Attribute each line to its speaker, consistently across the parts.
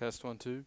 Speaker 1: Test 1, 2.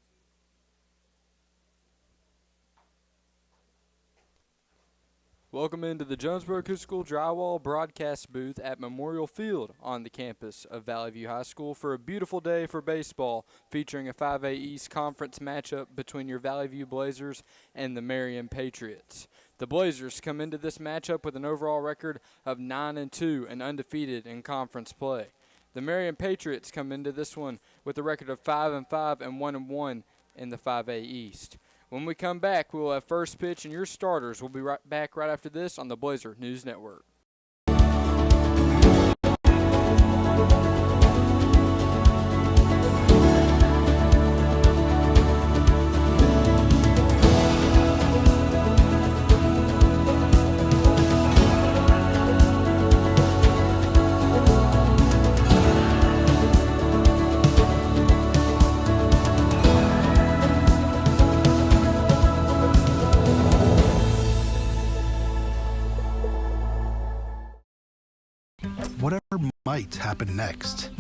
Speaker 1: Welcome into the Jonesboro Acoustical Drywall broadcast booth at Memorial Field on the campus of Valley View High School for a beautiful day for baseball, featuring a 5A East Conference matchup between your Valley View Blazers and the Marion Patriots. The Blazers come into this matchup with an overall record of 9-2 and undefeated in conference play. The Marion Patriots come into this one with a record of 5-5 and 1-1 in the 5A East. When we come back, we will have first pitch and your starters. We'll be back right after this on the Blazer News Network.
Speaker 2: Whatever might happen next.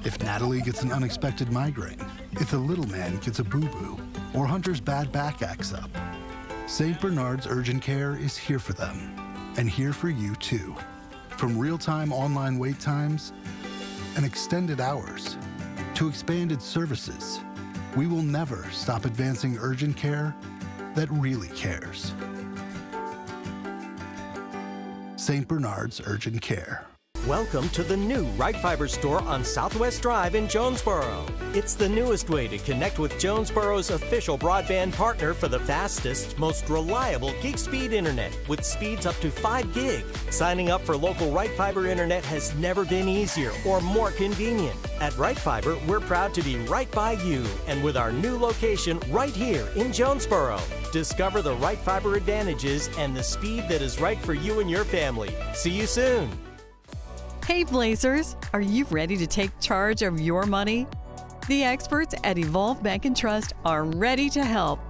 Speaker 2: If Natalie gets an unexpected migraine, if the little man gets a boo-boo, or Hunter's bad back acts up, St. Bernard's Urgent Care is here for them, and here for you too. From real-time online wait times and extended hours to expanded services, we will never stop advancing urgent care that really cares. St. Bernard's Urgent Care.
Speaker 3: Welcome to the new Right Fiber store on Southwest Drive in Jonesboro. It's the newest way to connect with Jonesboro's official broadband partner for the fastest, most reliable gig speed internet with speeds up to 5 gig. Signing up for local Right Fiber internet has never been easier or more convenient. At Right Fiber, we're proud to be right by you and with our new location right here in Jonesboro. Discover the Right Fiber advantages and the speed that is right for you and your family. See you soon.
Speaker 4: Hey Blazers, are you ready to take charge of your money? The experts at Evolve Bank and Trust are ready to help.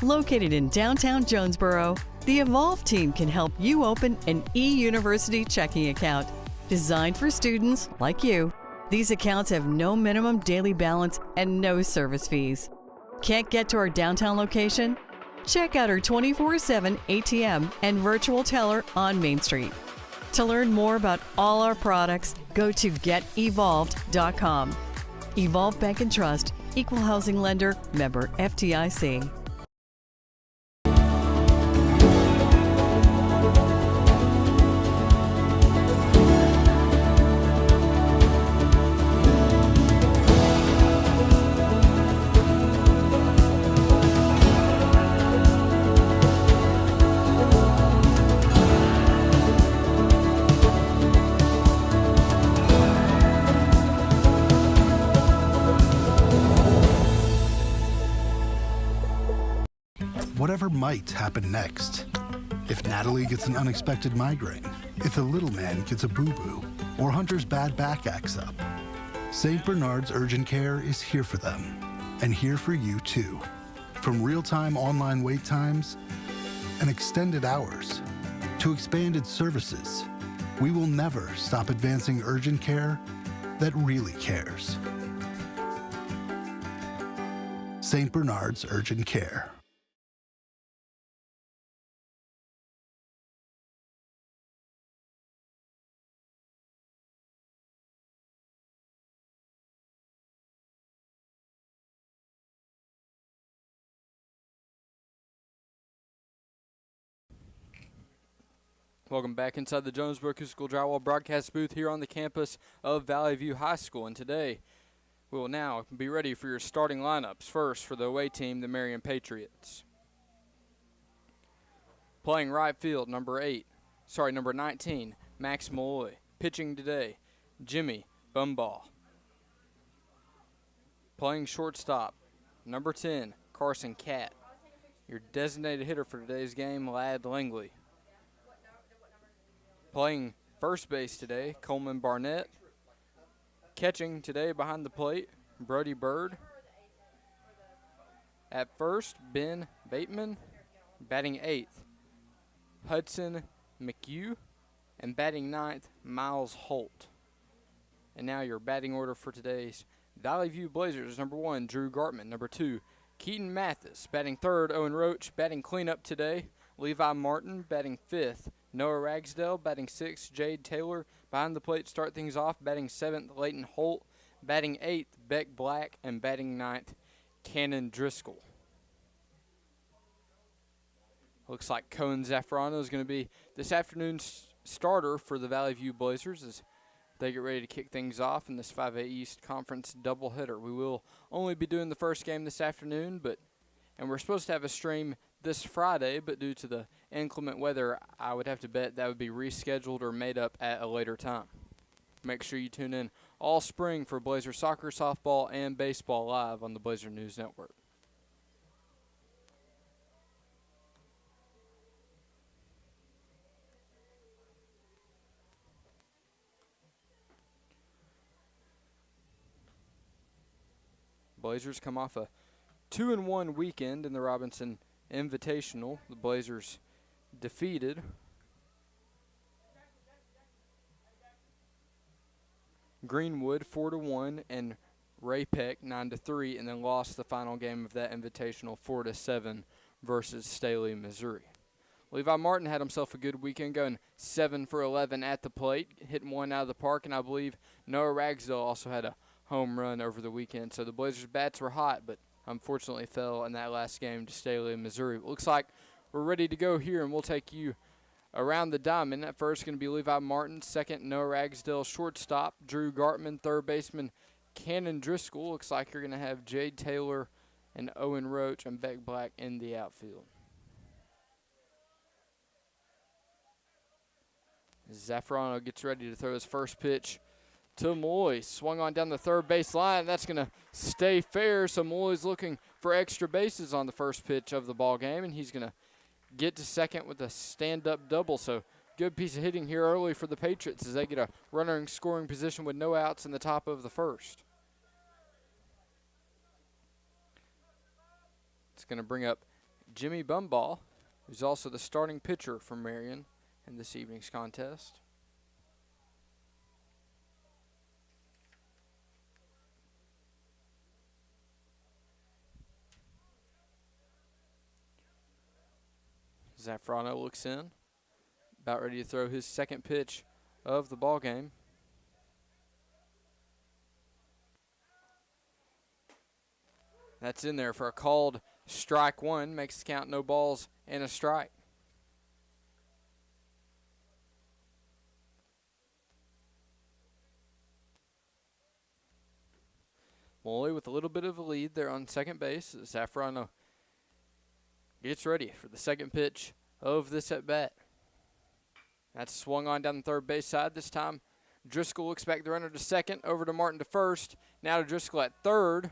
Speaker 4: Located in downtown Jonesboro, the Evolve team can help you open an eUniversity checking account designed for students like you. These accounts have no minimum daily balance and no service fees. Can't get to our downtown location? Check out our 24/7 ATM and virtual teller on Main Street. To learn more about all our products, go to getevolved.com. Evolve Bank and Trust, Equal Housing Lender, member FDIC.
Speaker 2: Whatever might happen next. If Natalie gets an unexpected migraine, if the little man gets a boo-boo, or Hunter's bad back acts up, St. Bernard's Urgent Care is here for them, and here for you too. From real-time online wait times and extended hours to expanded services, we will never stop advancing urgent care that really cares. St. Bernard's Urgent Care.
Speaker 1: Welcome back inside the Jonesboro Acoustical Drywall broadcast booth here on the campus of Valley View High School. And today, we will now be ready for your starting lineups. First, for the away team, the Marion Patriots. Playing right field, number 19, Max Malloy. Pitching today, Jimmy Bumbaugh. Playing shortstop, number 10, Carson Catt. Your designated hitter for today's game, Ladd Langley. Playing first base today, Coleman Barnett. Catching today behind the plate, Brody Bird. At first, Ben Bateman. Batting 8th, Hudson McHugh. And batting 9th, Miles Holt. And now your batting order for today's Valley View Blazers, number 1, Drew Gartman. Number 2, Keaton Mathis. Batting third, Owen Roach. Batting cleanup today, Levi Martin. Batting fifth, Noah Ragsdale. Batting sixth, Jade Taylor. Behind the plate, start things off. Batting seventh, Leighton Holt. Batting eighth, Beck Black. And batting ninth, Cannon Driscoll. Looks like Cohen Zaffarano is going to be this afternoon's starter for the Valley View Blazers as they get ready to kick things off in this 5A East Conference doubleheader. We will only be doing the first game this afternoon, and we're supposed to have a stream this Friday, but due to the inclement weather, I would have to bet that would be rescheduled or made up at a later time. Make sure you tune in all spring for Blazer soccer, softball, and baseball live on the Blazer News Network. Blazers come off a 2-1 weekend in the Robinson Invitational. The Blazers defeated Greenwood 4-1 and Ray Peck 9-3, and then lost the final game of that Invitational 4-7 versus Staley, Missouri. Levi Martin had himself a good weekend, going 7 for 11 at the plate, hitting one out of the park, and I believe Noah Ragsdale also had a home run over the weekend. So the Blazers' bats were hot, but unfortunately fell in that last game to Staley, Missouri. It looks like we're ready to go here, and we'll take you around the diamond. At first going to be Levi Martin, second Noah Ragsdale, shortstop Drew Gartman, third baseman Cannon Driscoll. Looks like you're going to have Jade Taylor and Owen Roach and Beck Black in the outfield. Zaffarano gets ready to throw his first pitch to Malloy. Swung on down the third base line. That's going to stay fair, so Malloy's looking for extra bases on the first pitch of the ball game, and he's going to get to second with a stand-up double. So good piece of hitting here early for the Patriots as they get a runner in scoring position with no outs in the top of the first. It's going to bring up Jimmy Bumball, who's also the starting pitcher for Marion in this evening's contest. Zaffarano looks in, about ready to throw his second pitch of the ball game. That's in there for a called strike one, makes the count no balls and a strike. Molloy with a little bit of a lead there on second base. Zaffarano gets ready for the second pitch of this at-bat. That's swung on down the third base side. This time, Driscoll looks back the runner to second, over to Martin to first. Now to Driscoll at third.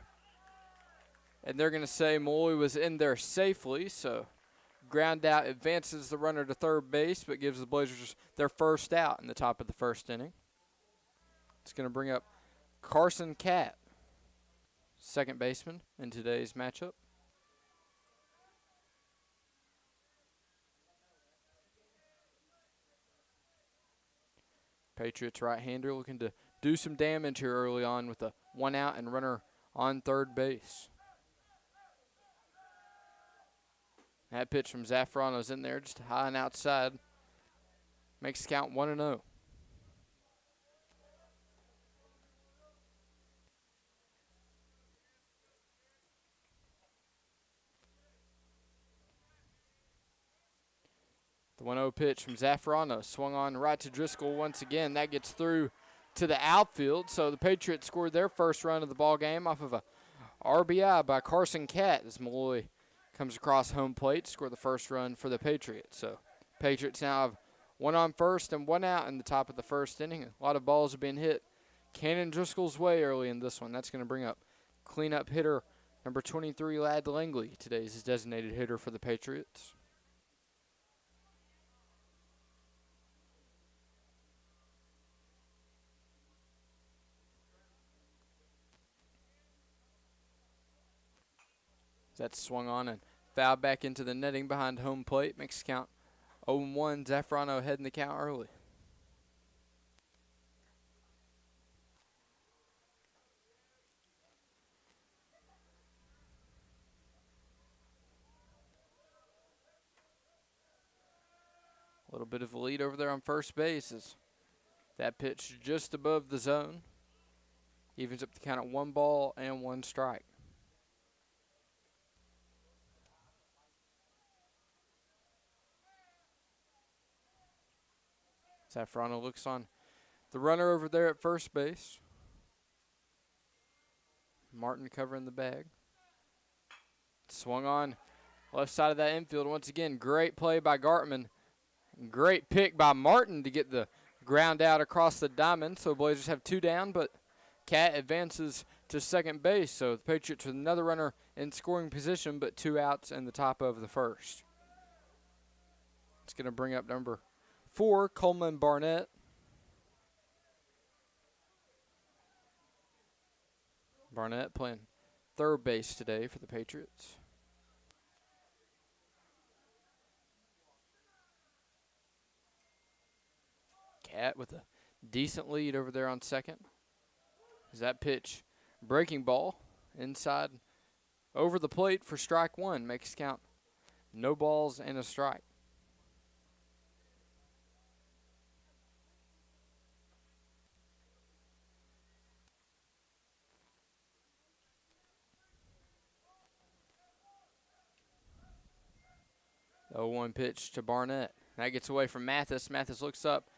Speaker 1: And they're going to say Molloy was in there safely, so ground out advances the runner to third base, but gives the Blazers their first out in the top of the first inning. It's going to bring up Carson Catt, second baseman in today's matchup. Patriots right-hander looking to do some damage here early on with a one out and runner on third base. That pitch from Zaffarano's in there, just high and outside. Makes the count 1-0. The 1-0 pitch from Zaffarano swung on right to Driscoll once again. That gets through to the outfield. So the Patriots scored their first run of the ball game off of a RBI by Carson Catt as Malloy comes across home plate to score the first run for the Patriots. So Patriots now have one on first and one out in the top of the first inning. A lot of balls have been hit Cannon Driscoll's way early in this one. That's going to bring up cleanup hitter number 23, Ladd Langley. Today's designated hitter for the Patriots. That's swung on and fouled back into the netting behind home plate. Makes the count 0-1. Zaffarano heading the count early. little bit of a lead over there on first base as that pitch just above the zone. Evens up the count at 1 ball and 1 strike. Zafrano looks on the runner over there at first base. Martin covering the bag. Swung on left side of that infield. Once again, great play by Gartman. Great pick by Martin to get the ground out across the diamond. So Blazers have 2 down, but Cat advances to second base. So the Patriots with another runner in scoring position, but 2 outs in the top of the first. It's going to bring up number 4, Coleman Barnett. Barnett playing third base today for the Patriots. Cat with a decent lead over there on second. Is that pitch breaking ball inside over the plate for strike 1. Makes count no balls and a strike. The 0-1 pitch to Barnett. That gets away from Mathis. Mathis looks up.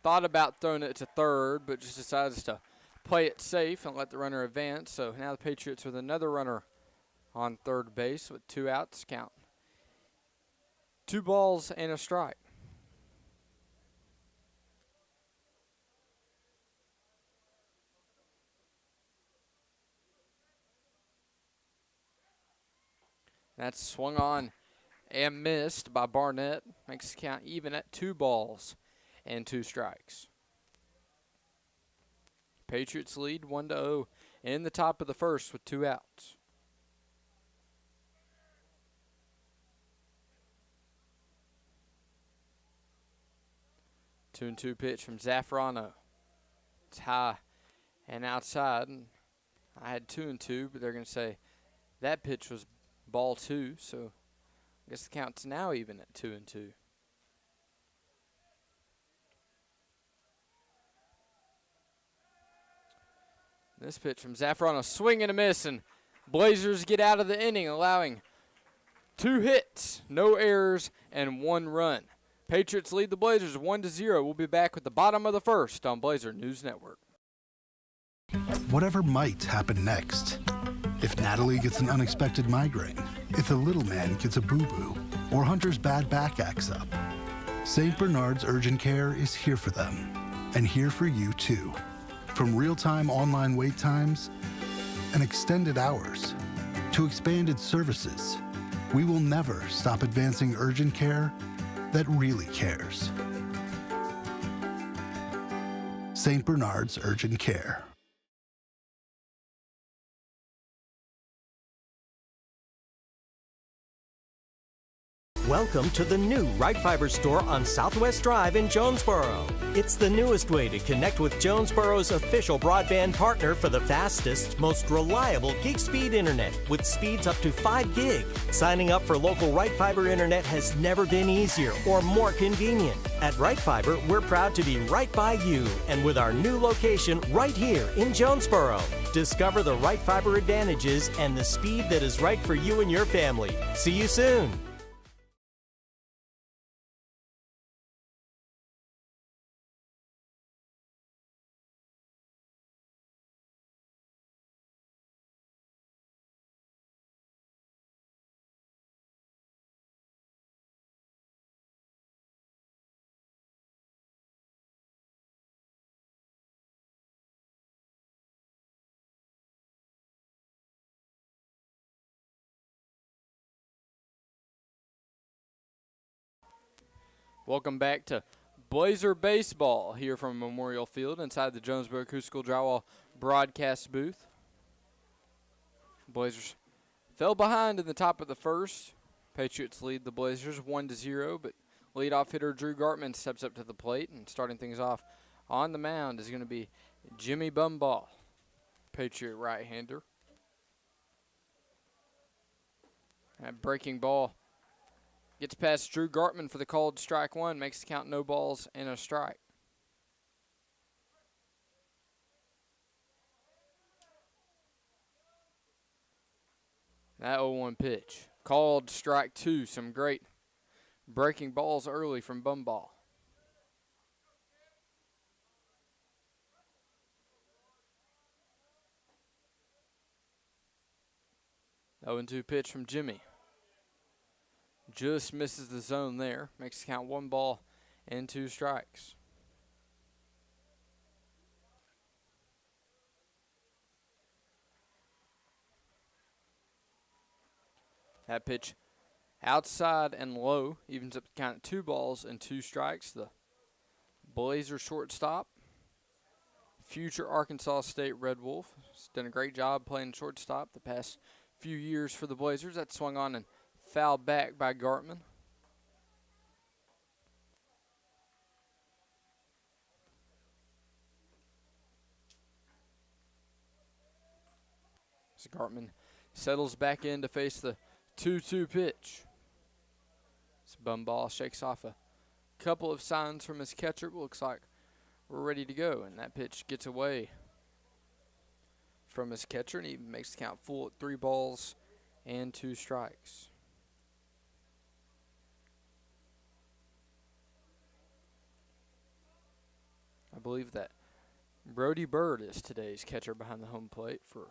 Speaker 1: Thought about throwing it to third, but just decides to play it safe and let the runner advance. So now the Patriots with another runner on third base with 2 outs. Count 2 balls and a strike. That's swung on and missed by Barnett. Makes the count even at 2 balls and 2 strikes. Patriots lead 1-0 in the top of the first with 2 outs. Two and 2 pitch from Zafrano. It's high and outside. And I had 2 and 2, but they're going to say that pitch was ball 2, so I guess the count's now even at 2 and 2. This pitch from Zafrano, swing and a miss, and Blazers get out of the inning, allowing 2 hits, no errors, and 1 run. Patriots lead the Blazers 1-0. We'll be back with the bottom of the first on Blazer News Network.
Speaker 2: Whatever might happen next. If Natalie gets an unexpected migraine, if the little man gets a boo-boo, or Hunter's bad back acts up, St. Bernard's Urgent Care is here for them, and here for you too. From real-time online wait times and extended hours to expanded services, we will never stop advancing urgent care that really cares. St. Bernard's Urgent Care.
Speaker 3: Welcome to the new Right Fiber store on Southwest Drive in Jonesboro. It's the newest way to connect with Jonesboro's official broadband partner for the fastest, most reliable gig speed internet with speeds up to 5 gig. Signing up for local Right Fiber internet has never been easier or more convenient. At Right Fiber, we're proud to be right by you and with our new location right here in Jonesboro. Discover the Right Fiber advantages and the speed that is right for you and your family. See you soon.
Speaker 1: Welcome back to Blazer Baseball here from Memorial Field inside the Jonesboro Acoustical Drywall broadcast booth. Blazers fell behind in the top of the first. Patriots lead the Blazers 1-0, but leadoff hitter Drew Gartman steps up to the plate, and starting things off on the mound is going to be Jimmy Bumbaugh, Patriot right-hander. That breaking ball Gets past Drew Gartman for the called strike one. Makes the count no balls and a strike. That 0-1 pitch. Called strike two. Some great breaking balls early from Bumball. The 0-2 pitch from Jimmy. Just misses the zone there. Makes the count 1 ball and 2 strikes. That pitch outside and low evens up the count at 2 balls and 2 strikes. The Blazer shortstop, future Arkansas State Red Wolf, has done a great job playing shortstop the past few years for the Blazers. That swung on and fouled back by Gartman. So Gartman settles back in to face the 2-2 pitch. This Bumball shakes off a couple of signs from his catcher. Looks like we're ready to go, and that pitch gets away from his catcher, and he makes the count full at 3 balls and 2 strikes. I believe that Brody Bird is today's catcher behind the home plate for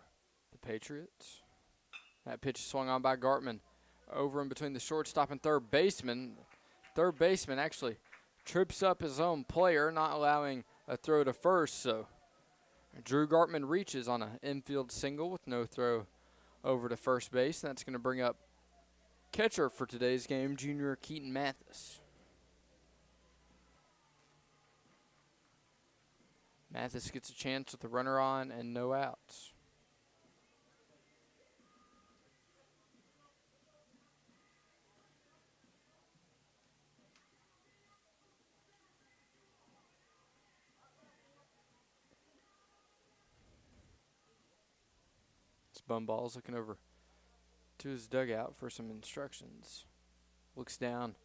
Speaker 1: the Patriots. That pitch is swung on by Gartman over in between the shortstop and third baseman. Third baseman actually trips up his own player, not allowing a throw to first. So Drew Gartman reaches on an infield single with no throw over to first base. And that's going to bring up catcher for today's game, junior Keaton Mathis. Mathis gets a chance with a runner on and no outs. Bumball's looking over to his dugout for some instructions. Looks down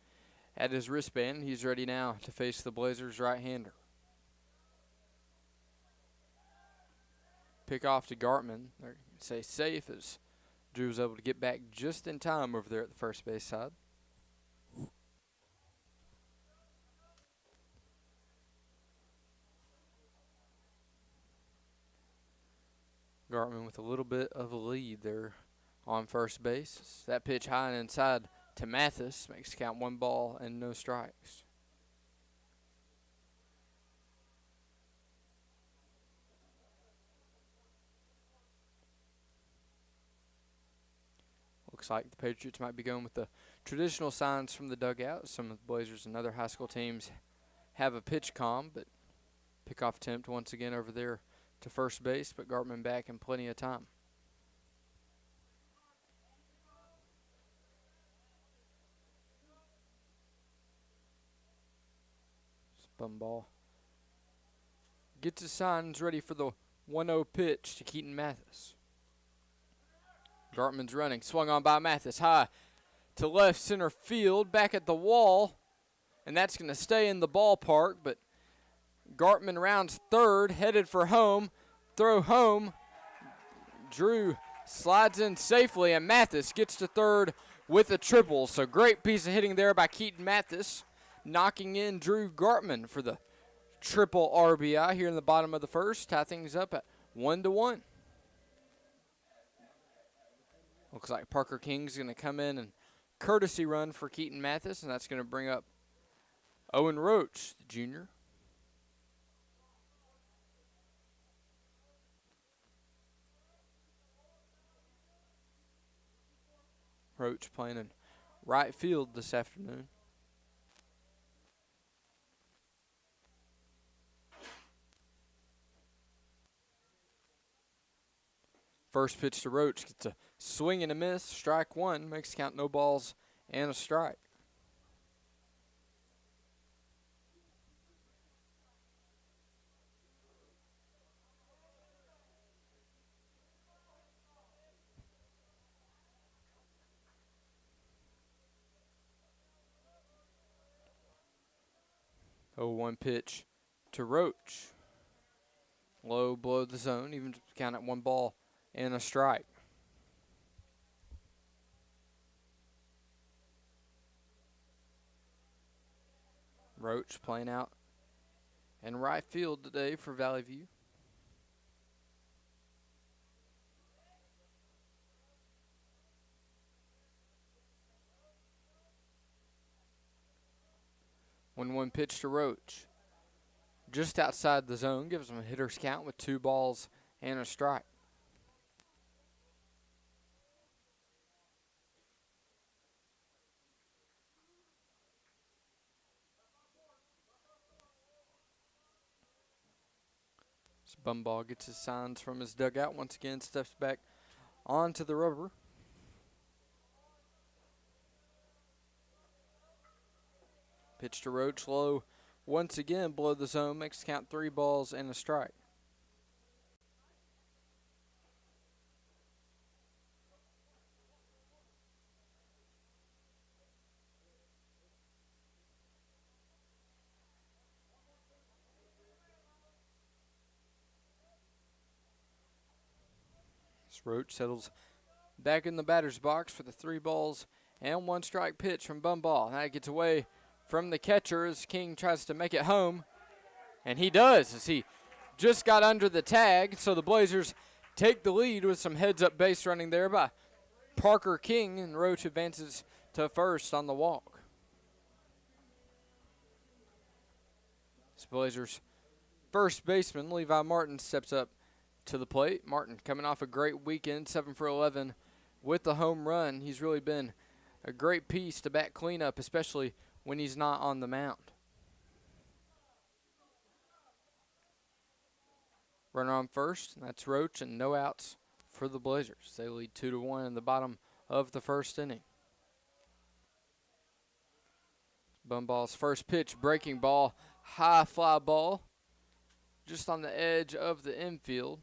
Speaker 1: at his wristband. He's ready now to face the Blazers' right-hander. Pick off to Gartman. They're going to say safe as Drew was able to get back just in time over there at the first base side. Gartman with a little bit of a lead there on first base. That pitch high and inside to Mathis makes the count 1 ball and no strikes. Looks like the Patriots might be going with the traditional signs from the dugout. Some of the Blazers and other high school teams have a pitch comm, but pickoff attempt once again over there to first base, but Gartman back in plenty of time. Bumball gets his signs ready for the 1-0 pitch to Keaton Mathis. Gartman's running, swung on by Mathis, high to left center field, back at the wall, and that's going to stay in the ballpark, but Gartman rounds third, headed for home, throw home. Drew slides in safely, and Mathis gets to third with a triple. So great piece of hitting there by Keaton Mathis, knocking in Drew Gartman for the triple RBI here in the bottom of the first. Tie things up at 1-1. Looks like Parker King's going to come in and courtesy run for Keaton Mathis, and that's going to bring up Owen Roach, the junior. Roach playing in right field this afternoon. First pitch to Roach gets a swing and a miss. Strike 1 makes count no balls and a strike. 0-1 pitch to Roach. Low below the zone, even count at 1 ball and a strike. Roach playing out in right field today for Valley View. One pitch to Roach. Just outside the zone, gives him a hitter's count with 2 balls and a strike. Bumball gets his signs from his dugout. Once again, steps back onto the rubber. Pitch to Roach low. Once again, below the zone. Makes the count 3 balls and a strike. Roach settles back in the batter's box for the 3 balls and 1 strike pitch from Bumball. That gets away from the catcher as King tries to make it home. And he does, as he just got under the tag. So the Blazers take the lead with some heads-up base running there by Parker King, and Roach advances to first on the walk. This Blazers first baseman, Levi Martin, steps up to the plate. Martin coming off a great weekend, 7 for 11 with the home run. He's really been a great piece to bat cleanup, especially when he's not on the mound. Runner on first, and that's Roach, and no outs for the Blazers. They lead 2-1 in the bottom of the first inning. Bumball's first pitch, breaking ball, high fly ball, just on the edge of the infield.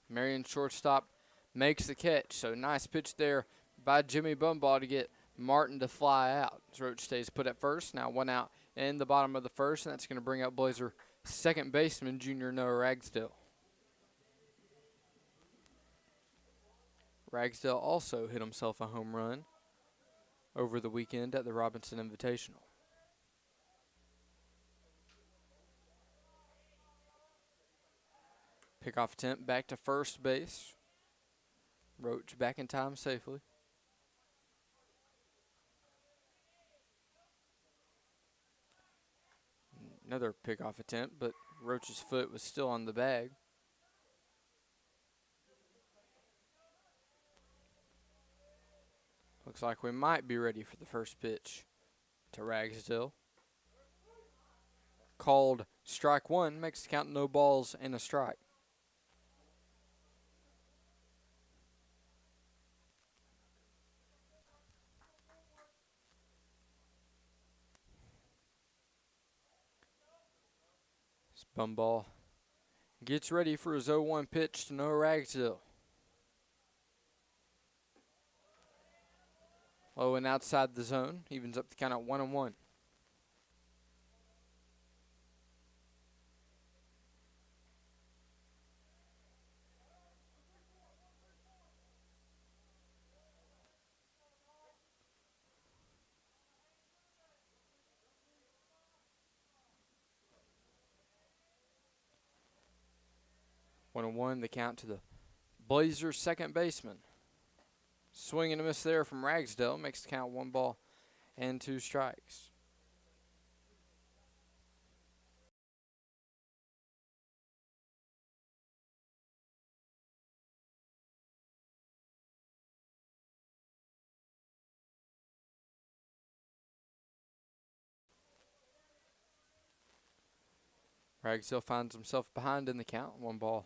Speaker 1: Marion shortstop makes the catch. So nice pitch there by Jimmy Bumball to get Martin to fly out. Roach stays put at first. Now 1 out in the bottom of the first, and that's going to bring up Blazer second baseman junior Noah Ragsdale. Ragsdale also hit himself a home run over the weekend at the Robinson Invitational. Pickoff attempt back to first base. Roach back in time safely. Another pickoff attempt, but Roach's foot was still on the bag. Looks like we might be ready for the first pitch to Ragsdale. Called strike 1, makes the count no balls and a strike. Bumball gets ready for his 0-1 pitch to Noah Ragsdale. Low and outside the zone, evens up the count at 1-1. The count to the Blazers second baseman. Swing and a miss there from Ragsdale. Makes the count 1 ball and 2 strikes. Ragsdale finds himself behind in the count. 1 ball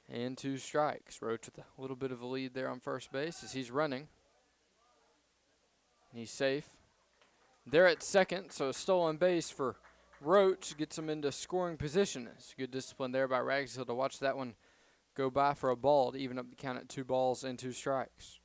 Speaker 1: and 2 strikes. Roach with a little bit of a lead there on first base as he's running. He's safe. They're at second, so a stolen base for Roach gets him into scoring position. It's good discipline there by Ragsdale to watch that one go by for a ball to even up the count at 2 balls and 2 strikes.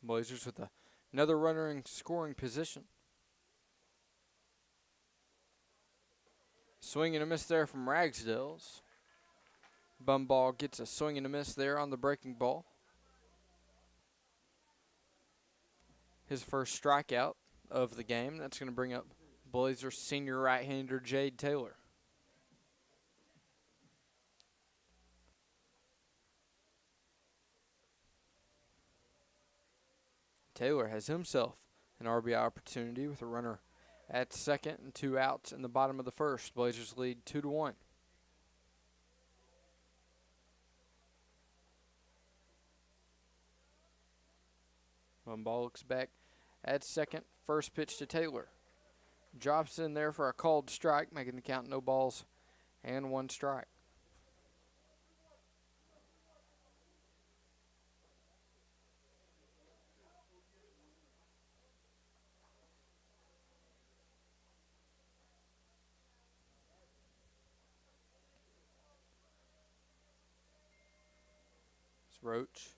Speaker 1: Blazers with another runner in scoring position. Swing and a miss there from Ragsdale's. Bumball gets a swing and a miss there on the breaking ball. His first strikeout of the game. That's going to bring up Blazers senior right-hander Jade Taylor. Taylor has himself an RBI opportunity with a runner at second and 2 outs in the bottom of the first. Blazers lead 2-1. Bumball looks back at second. First pitch to Taylor. Drops in there for a called strike, making the count no balls and 1 strike. It's Roach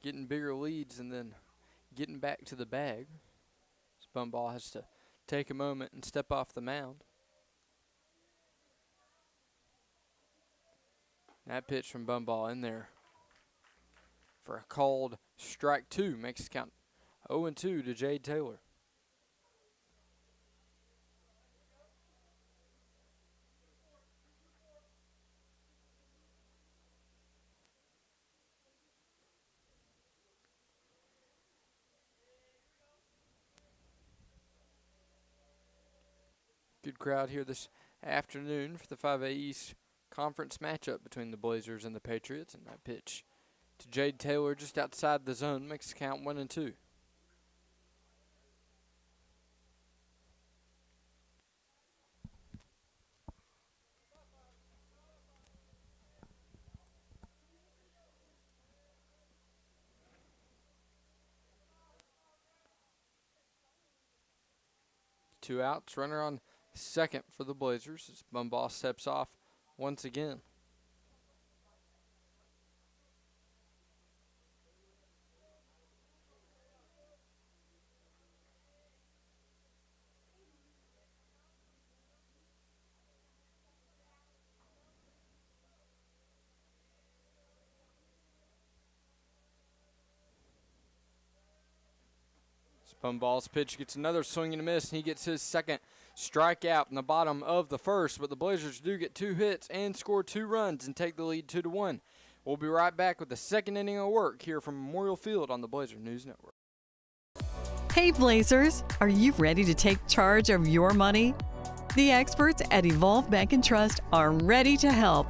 Speaker 1: getting bigger leads and then getting back to the bag. Bumball has to take a moment and step off the mound. That pitch from Bumball in there for a called strike 2 makes it count 0-2 to Jade Taylor. Good crowd here this afternoon for the 5A East Conference matchup between the Blazers and the Patriots. And that pitch to Jade Taylor just outside the zone makes the count 1-2. Two outs, runner on second for the Blazers as Bumball steps off once again. Bumball's pitch gets another swing and a miss, and he gets his second strikeout in the bottom of the first. But the Blazers do get 2 hits and score 2 runs and take the lead 2-1. We'll be right back with the second inning of work here from Memorial Field on the Blazer News Network.
Speaker 4: Hey Blazers, are you ready to take charge of your money? The experts at Evolve Bank and Trust are ready to help.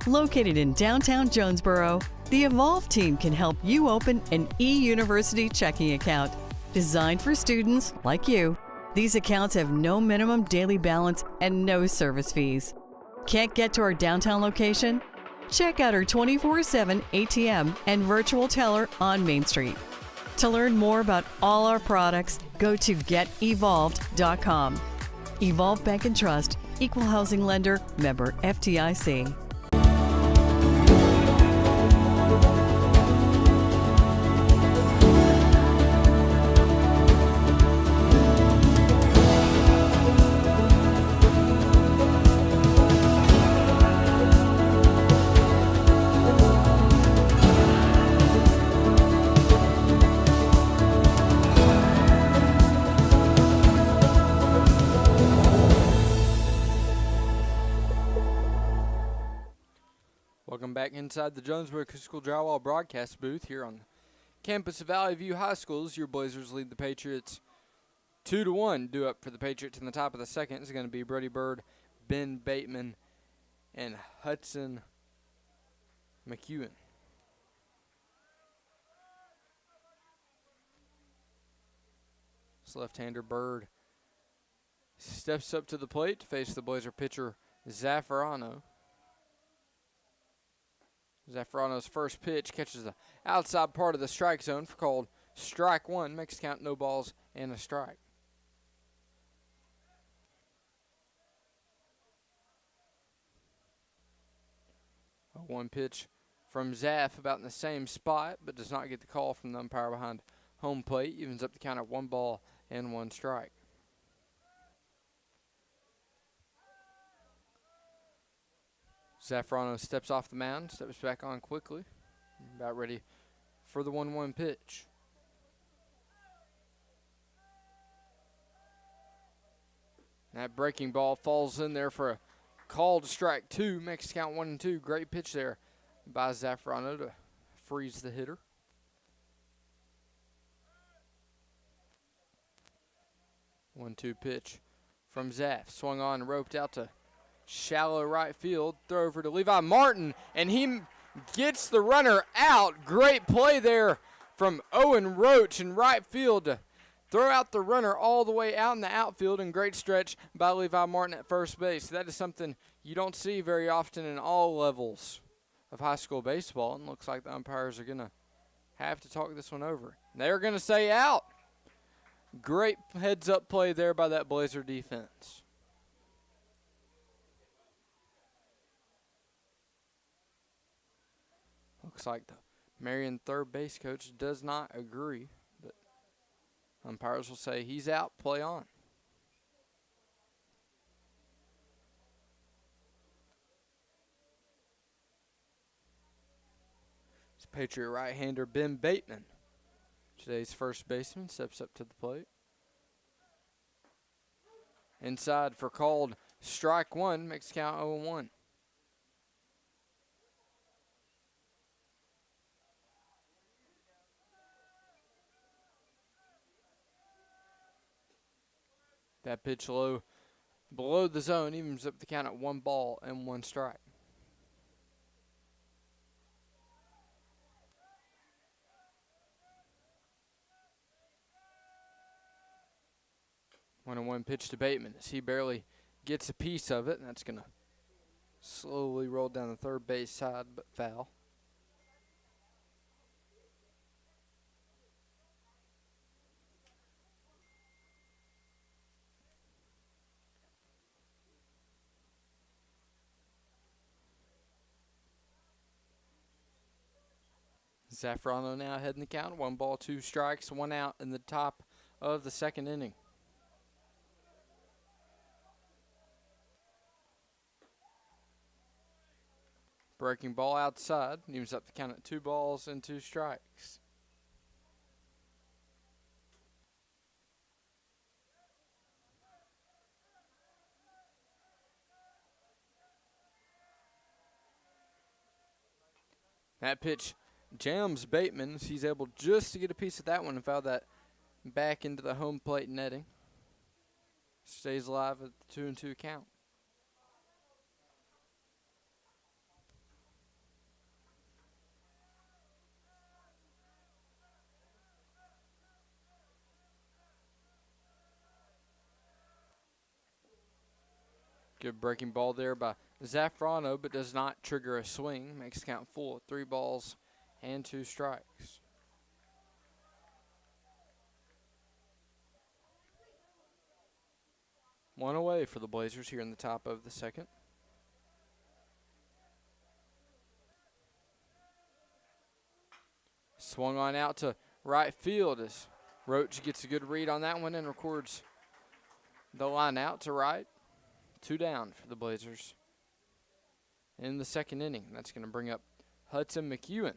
Speaker 4: Located in downtown Jonesboro, the Evolve team can help you open an eUniversity checking account designed for students like you. These accounts have no minimum daily balance and no service fees. Can't get to our downtown location? Check out our 24/7 ATM and virtual teller on Main Street. To learn more about all our products, go to getevolved.com. Evolve Bank and Trust, Equal Housing Lender, member FDIC.
Speaker 1: Welcome back inside the Jonesboro School Drywall broadcast booth here on campus of Valley View High School. Your Blazers lead the Patriots 2-1. Due up for the Patriots in the top of the second is going to be Brody Bird, Ben Bateman, and Hudson McEwen. This left-hander Bird steps up to the plate to face the Blazer pitcher Zaffarano. Zaffarano's first pitch catches the outside part of the strike zone for called strike 1. Makes count no balls and a strike. A 1 pitch from Zaff about in the same spot, but does not get the call from the umpire behind home plate. Evens up the count at 1-1 strike. Zafrano steps off the mound, steps back on quickly, about ready for the 1-1 pitch. That breaking ball falls in there for a call to strike 2, makes the count 1-2. Great pitch there by Zafrano to freeze the hitter. 1-2 pitch from Zaff. Swung on and roped out to shallow right field. Throw over to Levi Martin, and he gets the runner out. Great play there from Owen Roach in right field to throw out the runner all the way out in the outfield, and great stretch by Levi Martin at first base. That is something you don't see very often in all levels of high school baseball, and looks like the umpires are going to have to talk this one over. They're going to say out. Great heads-up play there by that Blazer defense. Looks like the Marion third base coach does not agree, but umpires will say he's out, play on. It's Patriot right-hander Ben Bateman, today's first baseman, steps up to the plate. Inside for called strike 1, makes count 0-1. That pitch low below the zone evens up the count at 1-1 strike. One and one pitch to Bateman as he barely gets a piece of it, and that's going to slowly roll down the third base side, but foul. Zafrano now heading the count. 1-2 strikes, 1 out in the top of the second inning. Breaking ball outside. Evens up the count at 2-2 strikes. That pitch jams Bateman. He's able just to get a piece of that one and foul that back into the home plate netting. Stays alive at the 2-2 count. Good breaking ball there by Zafrano, but does not trigger a swing. Makes the count full at 3-2 strikes. One away for the Blazers here in the top of the second. Swung on out to right field as Roach gets a good read on that one and records the line out to right. 2 down for the Blazers in the second inning. That's going to bring up Hudson McEwen.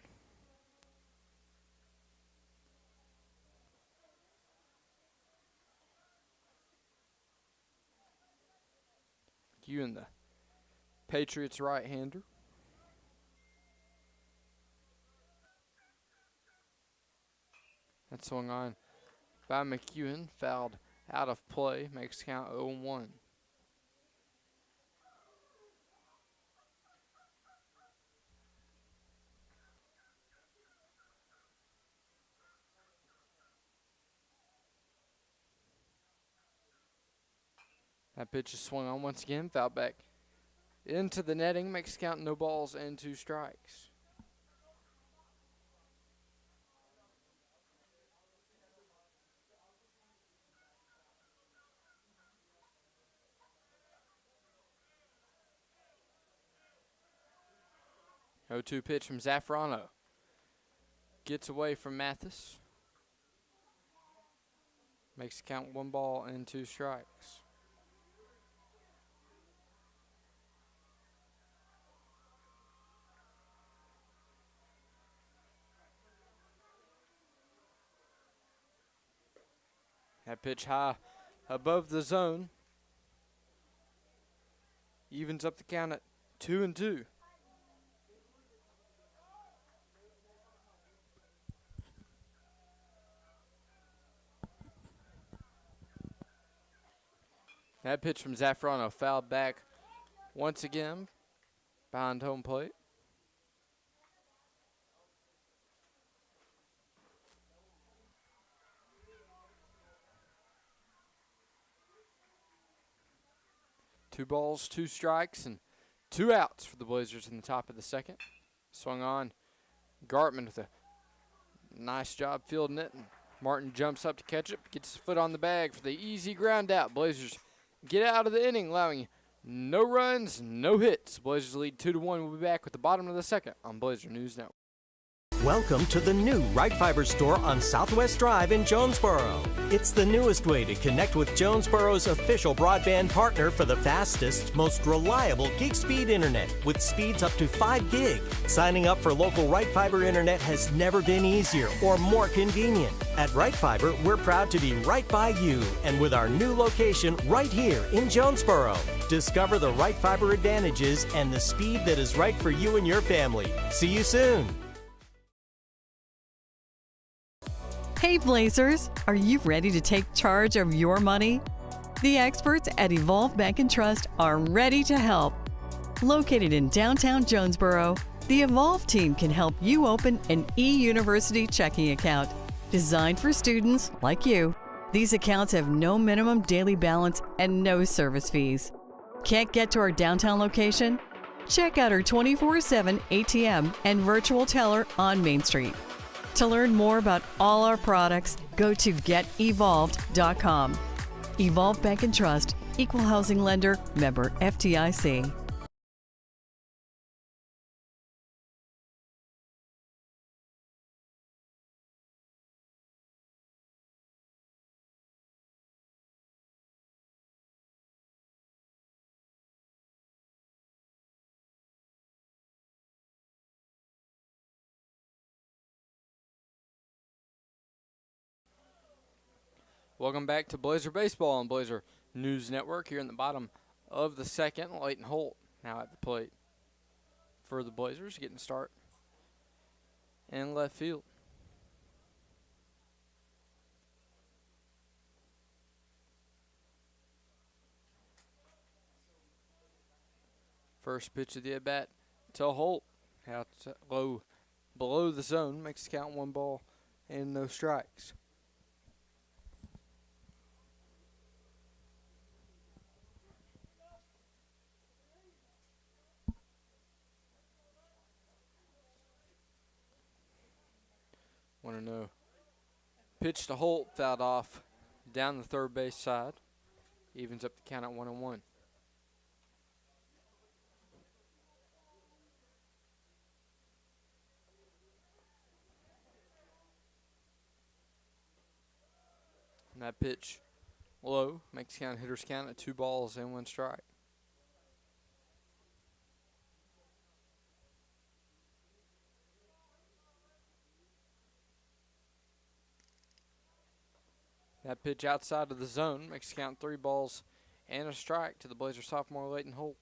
Speaker 1: McEwen, the Patriots right-hander. That swung on by McEwen, fouled out of play, makes count 0-1. That pitch is swung on once again, fouled back into the netting, makes count 0-2 strikes. 0-2 pitch from Zaffarano. Gets away from Mathis. Makes the count 1 ball and 2 strikes. That pitch high above the zone. Evens up the count at 2-2. That pitch from Zaffarano fouled back once again behind home plate. Two balls, 2 strikes, and 2 outs for the Blazers in the top of the second. Swung on. Gartman with a nice job fielding it. And Martin jumps up to catch it, gets his foot on the bag for the easy ground out. Blazers get out of the inning, allowing no runs, no hits. Blazers lead 2-1. We'll be back with the bottom of the second on Blazer News Network.
Speaker 3: Welcome to the new Right Fiber store on Southwest Drive in Jonesboro. It's the newest way to connect with Jonesboro's official broadband partner for the fastest, most reliable gig speed internet with speeds up to 5 gig. Signing up for local Right Fiber internet has never been easier or more convenient. At Right Fiber, we're proud to be right by you and with our new location right here in Jonesboro. Discover the Right Fiber advantages and the speed that is right for you and your family. See you soon.
Speaker 4: Hey Blazers, are you ready to take charge of your money? The experts at Evolve Bank and Trust are ready to help. Located in downtown Jonesboro, the Evolve team can help you open an eUniversity checking account designed for students like you. These accounts have no minimum daily balance and no service fees. Can't get to our downtown location? Check out our 24/7 ATM and virtual teller on Main Street. To learn more about all our products, go to getevolved.com. Evolve Bank and Trust, Equal Housing Lender, member FDIC.
Speaker 1: Welcome back to Blazer Baseball on Blazer News Network here in the bottom of the second. Leighton Holt now at the plate for the Blazers, getting a start in left field. First pitch of the at-bat to Holt. Out low below the zone, makes the count 1 ball and no strikes. Want to know. Pitch to Holt, fouled off down the third base side. Evens up the count at 1-1. And that pitch low makes hitters count at 2 balls and 1 strike. That pitch outside of the zone makes the count 3 balls and a strike to the Blazer sophomore Leighton Holt.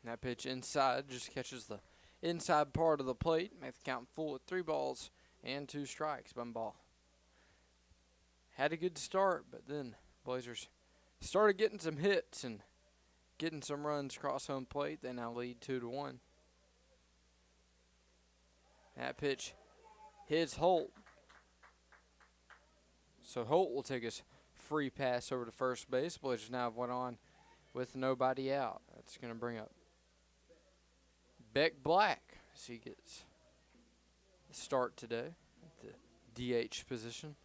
Speaker 1: And that pitch inside just catches the inside part of the plate, makes the count full at 3 balls and 2 strikes. 1 ball. Had a good start, but then Blazers started getting some hits and getting some runs across home plate. They now lead 2-1. That pitch hits Holt. So Holt will take his free pass over to first base. Blazers now have one on with nobody out. That's going to bring up Beck Black as he gets the start today. the DH position.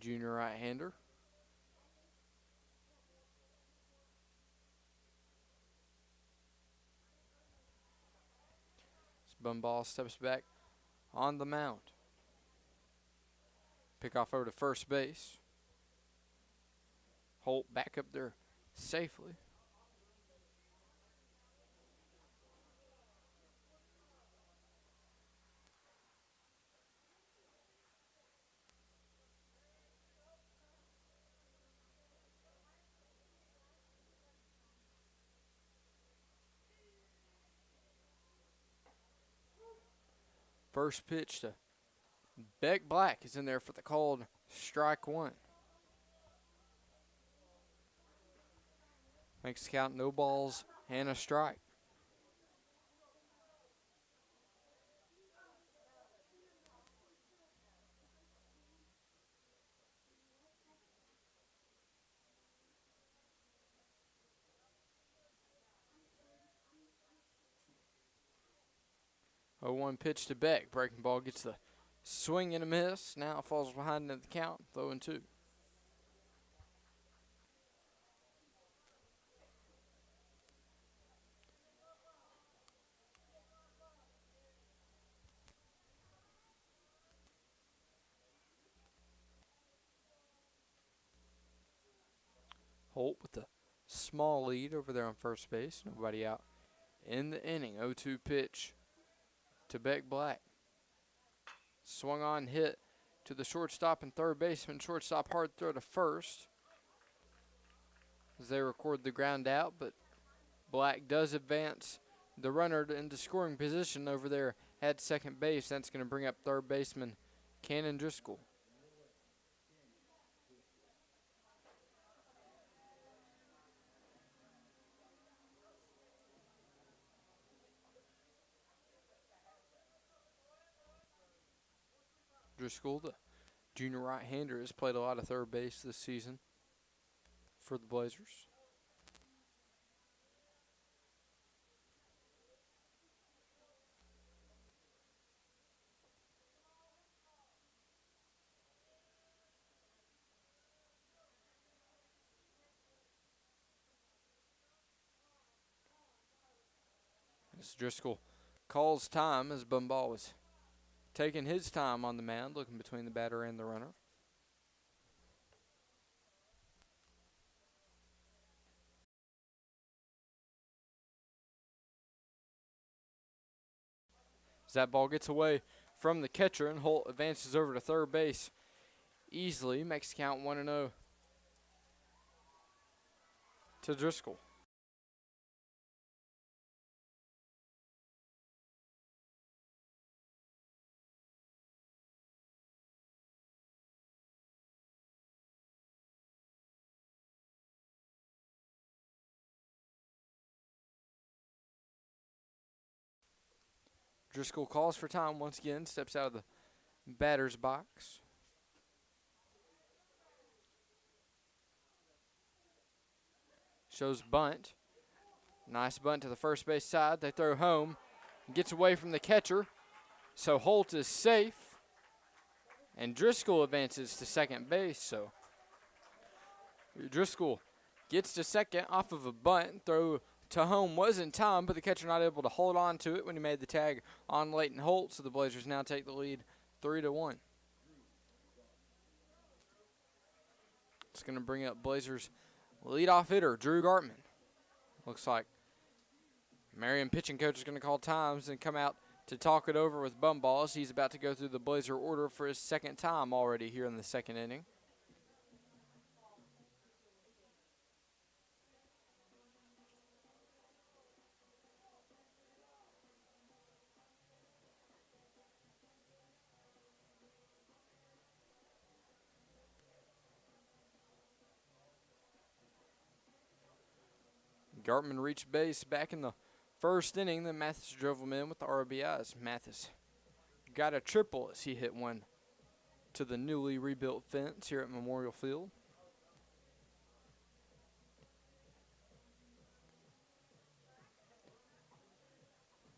Speaker 1: Junior right-hander. Bumball steps back on the mound. Pick off over to first base. Holt back up there safely. First pitch to Beck Black is in there for the called strike one. Makes the count no balls and a strike. A 1 pitch to Beck. Breaking ball gets the swing and a miss. Now falls behind at the count. 0-2. Holt with a small lead over there on first base. Nobody out in the inning. 0-2 pitch to Beck Black. Swung on, hit to the shortstop and third baseman. Shortstop hard throw to first as they record the ground out, but Black does advance the runner into scoring position over there at second base. That's going to bring up third baseman Cannon Driscoll. Driscoll, the junior right-hander, has played a lot of third base this season for the Blazers. As Driscoll calls time as Bumball was taking his time on the mound, looking between the batter and the runner. As that ball gets away from the catcher and Holt advances over to third base easily, makes the count 1-0 to Driscoll. Driscoll calls for time once again, steps out of the batter's box. Shows bunt. Nice bunt to the first base side. They throw home. Gets away from the catcher. So Holt is safe. And Driscoll advances to second base. So Driscoll gets to second off of a bunt. Throw to home was in time, but the catcher not able to hold on to it when he made the tag on Leighton Holt. So the Blazers now take the lead 3-1. It's going to bring up Blazers leadoff hitter Drew Gartman. Looks like Marion pitching coach is going to call times and come out to talk it over with Bumball as he's about to go through the Blazer order for his second time already here in the second inning. Gartman reached base back in the first inning. Then Mathis drove him in with the RBIs. Mathis got a triple as he hit one to the newly rebuilt fence here at Memorial Field.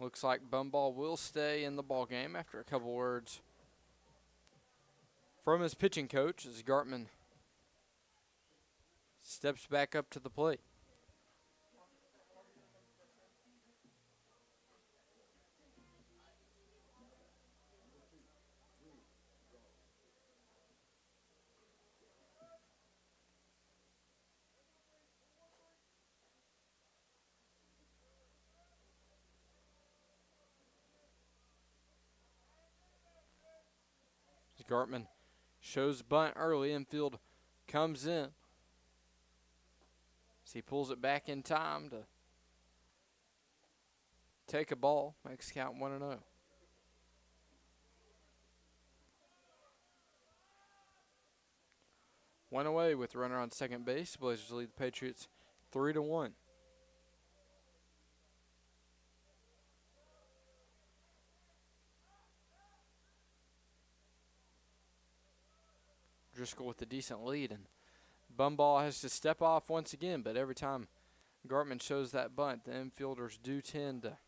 Speaker 1: Looks like Bumball will stay in the ball game after a couple words from his pitching coach as Gartman steps back up to the plate. Gartman shows bunt early. Infield comes in. As he pulls it back in time to take a ball. Makes count 1-0. One away with the runner on second base. Blazers lead the Patriots 3-1. Driscoll with a decent lead, and Bumball has to step off once again, but every time Gartman shows that bunt, the infielders do tend to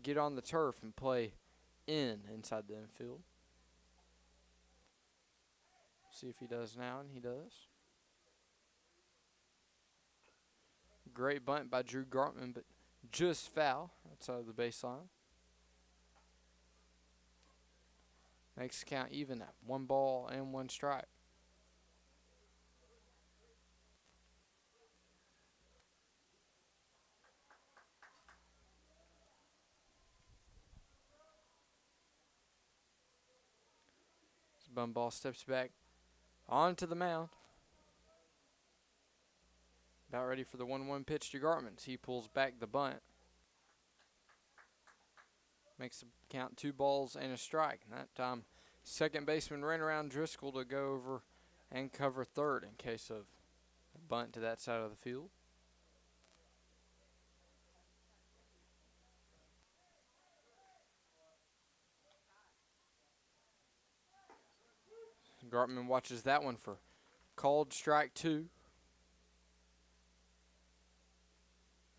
Speaker 1: get on the turf and play inside the infield. See if he does now, and he does. Great bunt by Drew Gartman, but just foul outside of the baseline. Makes the count even at 1 ball and 1 strike. So Bumball steps back onto the mound. About ready for the 1-1 pitch to Gartman. He pulls back the bunt. Makes the count 2 balls and a strike. And that time, second baseman ran around Driscoll to go over and cover third in case of a bunt to that side of the field. Gartman watches that one for called strike 2.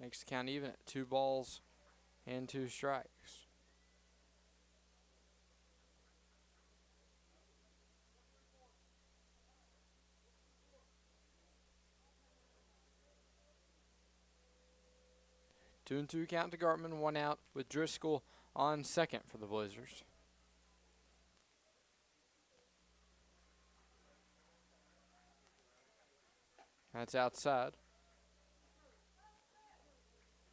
Speaker 1: Makes the count even at 2 balls and 2 strikes. Two and 2 count to Gartman, 1 out with Driscoll on second for the Blazers. That's outside.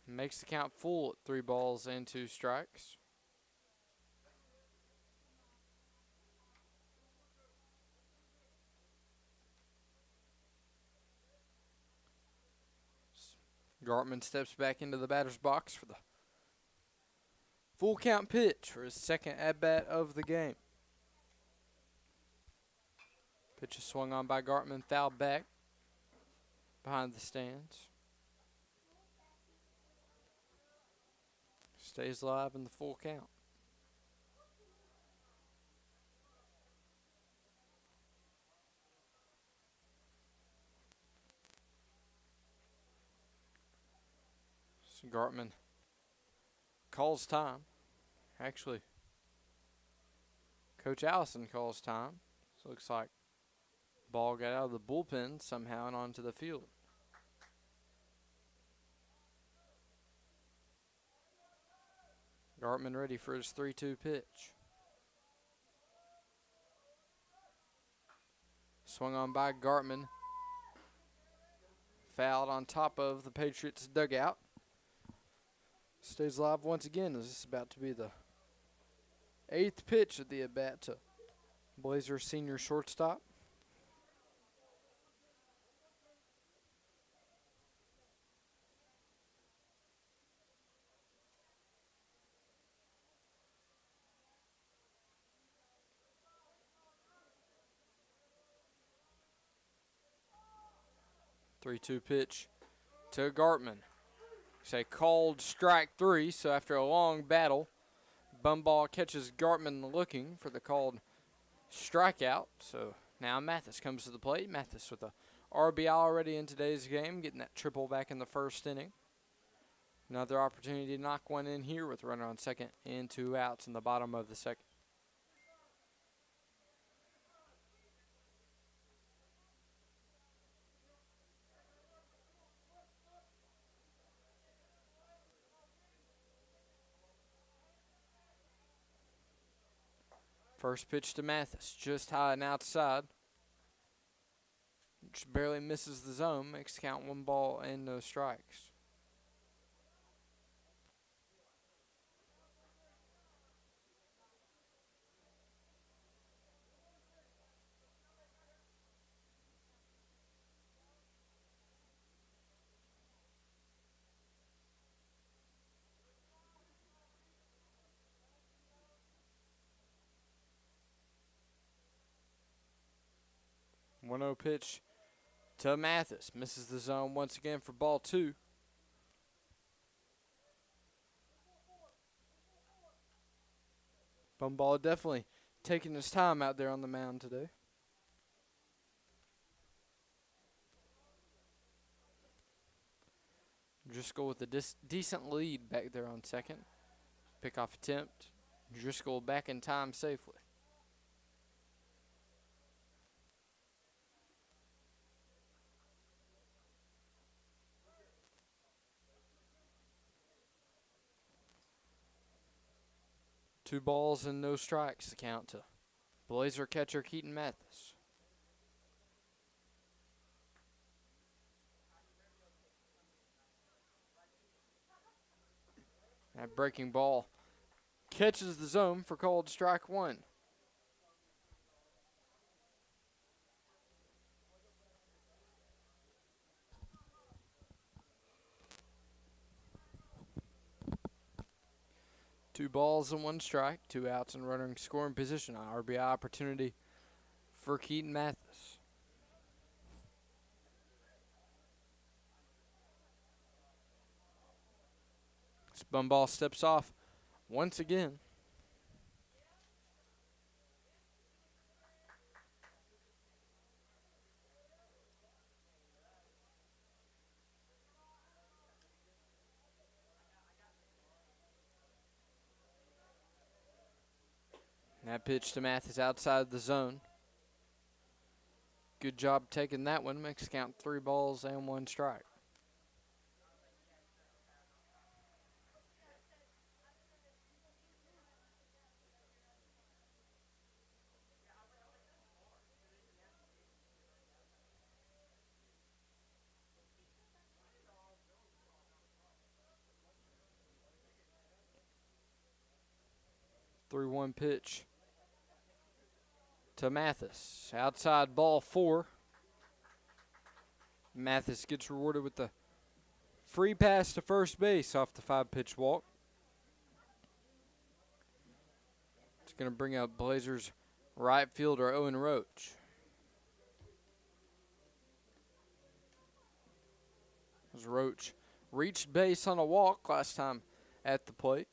Speaker 1: Makes the count full at 3 balls and 2 strikes. Gartman steps back into the batter's box for the full count pitch for his second at-bat of the game. Pitch is swung on by Gartman, fouled back behind the stands. Stays live in the full count. So Gartman calls time. Actually, Coach Allison calls time. So it looks like ball got out of the bullpen somehow and onto the field. Gartman ready for his 3-2 pitch. Swung on by Gartman. Fouled on top of the Patriots dugout. Stays live once again as this is about to be the 8th pitch of the at-bat to Blazer senior shortstop. Three-two pitch to Gartman. It's a called strike 3, so after a long battle, Bumball catches Gartman looking for the called strikeout. So now Mathis comes to the plate. Mathis with a RBI already in today's game, getting that triple back in the first inning. Another opportunity to knock one in here with a runner on second and 2 outs in the bottom of the second. First pitch to Mathis, just high and outside. Just barely misses the zone, makes count 1 ball and no strikes. One 0 pitch to Mathis. Misses the zone once again for ball 2. Bumbaugh definitely taking his time out there on the mound today. Driscoll with a decent lead back there on second. Pickoff attempt. Driscoll back in time safely. Two balls and no strikes, the count to Blazer catcher Keaton Mathis. That breaking ball catches the zone for called strike 1. Two balls and 1 strike, 2 outs and runner in scoring position. RBI opportunity for Keaton Mathis. This Bumbaugh steps off once again. That pitch to Mathis outside the zone. Good job taking that one. Makes count 3 balls and 1 strike. Three 1 pitch to Mathis. Outside ball 4. Mathis gets rewarded with the free pass to first base off the 5-pitch walk. It's going to bring up Blazers right fielder Owen Roach. As Roach reached base on a walk last time at the plate.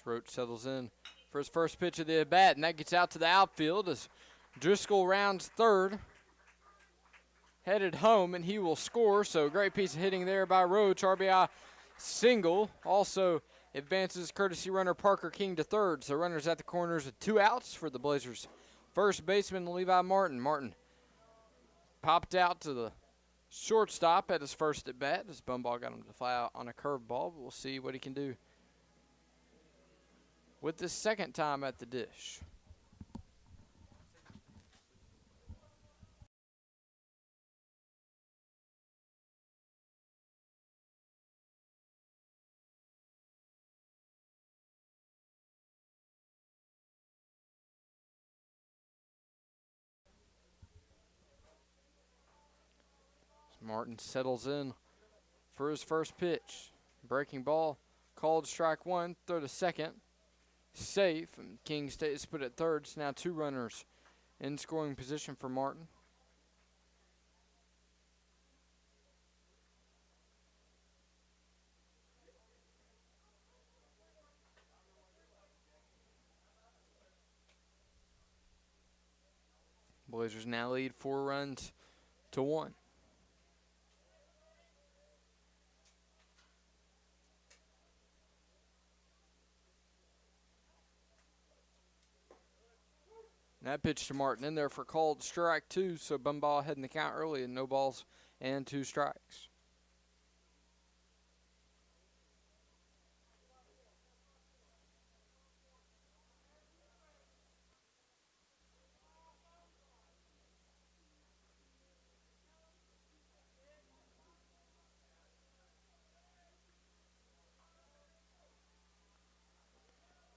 Speaker 1: Roach settles in for his first pitch of the at-bat, and that gets out to the outfield as Driscoll rounds third. Headed home, and he will score, so great piece of hitting there by Roach. RBI single. Also advances courtesy runner Parker King to third, so runners at the corners with 2 outs for the Blazers. First baseman Levi Martin. Martin popped out to the shortstop at his first at-bat as Bumbaugh got him to fly out on a curveball, but we'll see what he can do with this second time at the dish. Martin settles in for his first pitch. Breaking ball, called strike 1, throw to second. safe. And King State is put at third. So now 2 runners in scoring position for Martin. Blazers now lead 4 runs to 1. That pitch to Martin in there for called strike 2, so Bumball heading the count early and no balls and 2 strikes.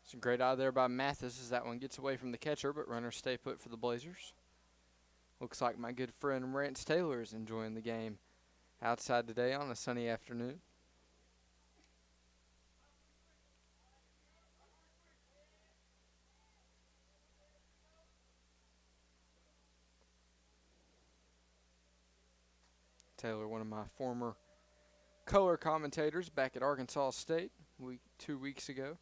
Speaker 1: It's a great eye there by Mathis as that one gets away from the catcher, but runners stay put for the Blazers. Looks like my good friend Rance Taylor is enjoying the game outside today on a sunny afternoon. Taylor, one of my former color commentators back at Arkansas State 2 weeks ago.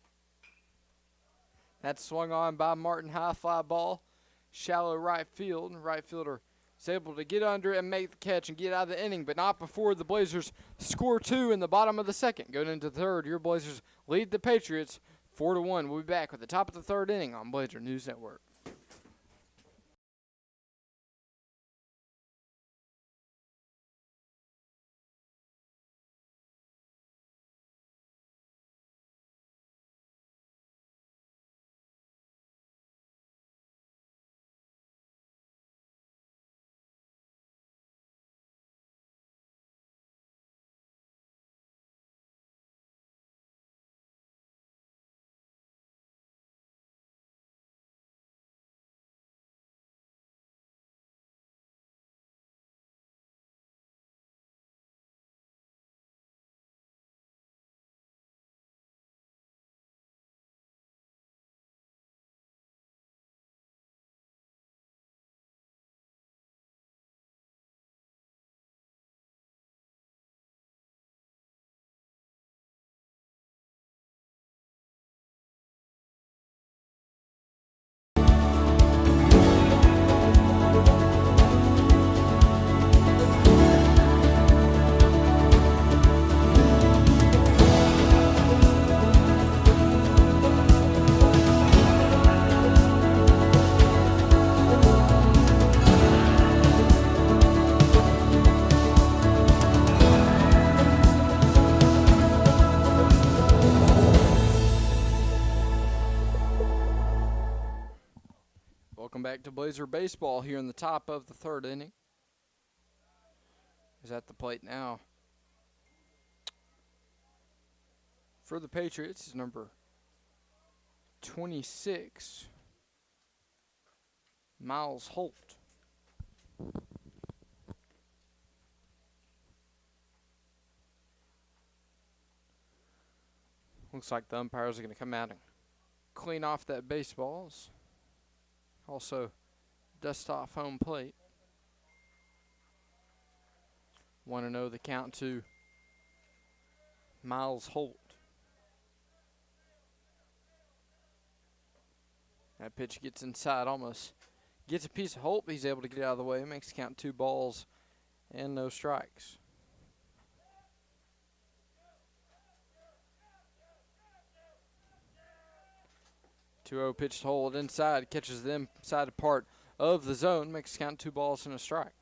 Speaker 1: That's swung on by Martin, high fly ball, shallow right field. Right fielder is able to get under it and make the catch and get out of the inning, but not before the Blazers score 2 in the bottom of the second. Going into the third, your Blazers lead the Patriots 4-1. We'll be back with the top of the third inning on Blazer News Network. Welcome back to Blazer Baseball here in the top of the third inning. Is at the plate now. For the Patriots is number 26, Miles Holt. Looks like the umpires are going to come out and clean off that baseball. Also, dust off home plate. 1-0 the count to Miles Holt. That pitch gets inside, almost gets a piece of Holt, but he's able to get out of the way. Makes the count 2 balls and no strikes. 2-0 pitch to Holt inside, catches the inside part of the zone, makes the count 2 balls and a strike.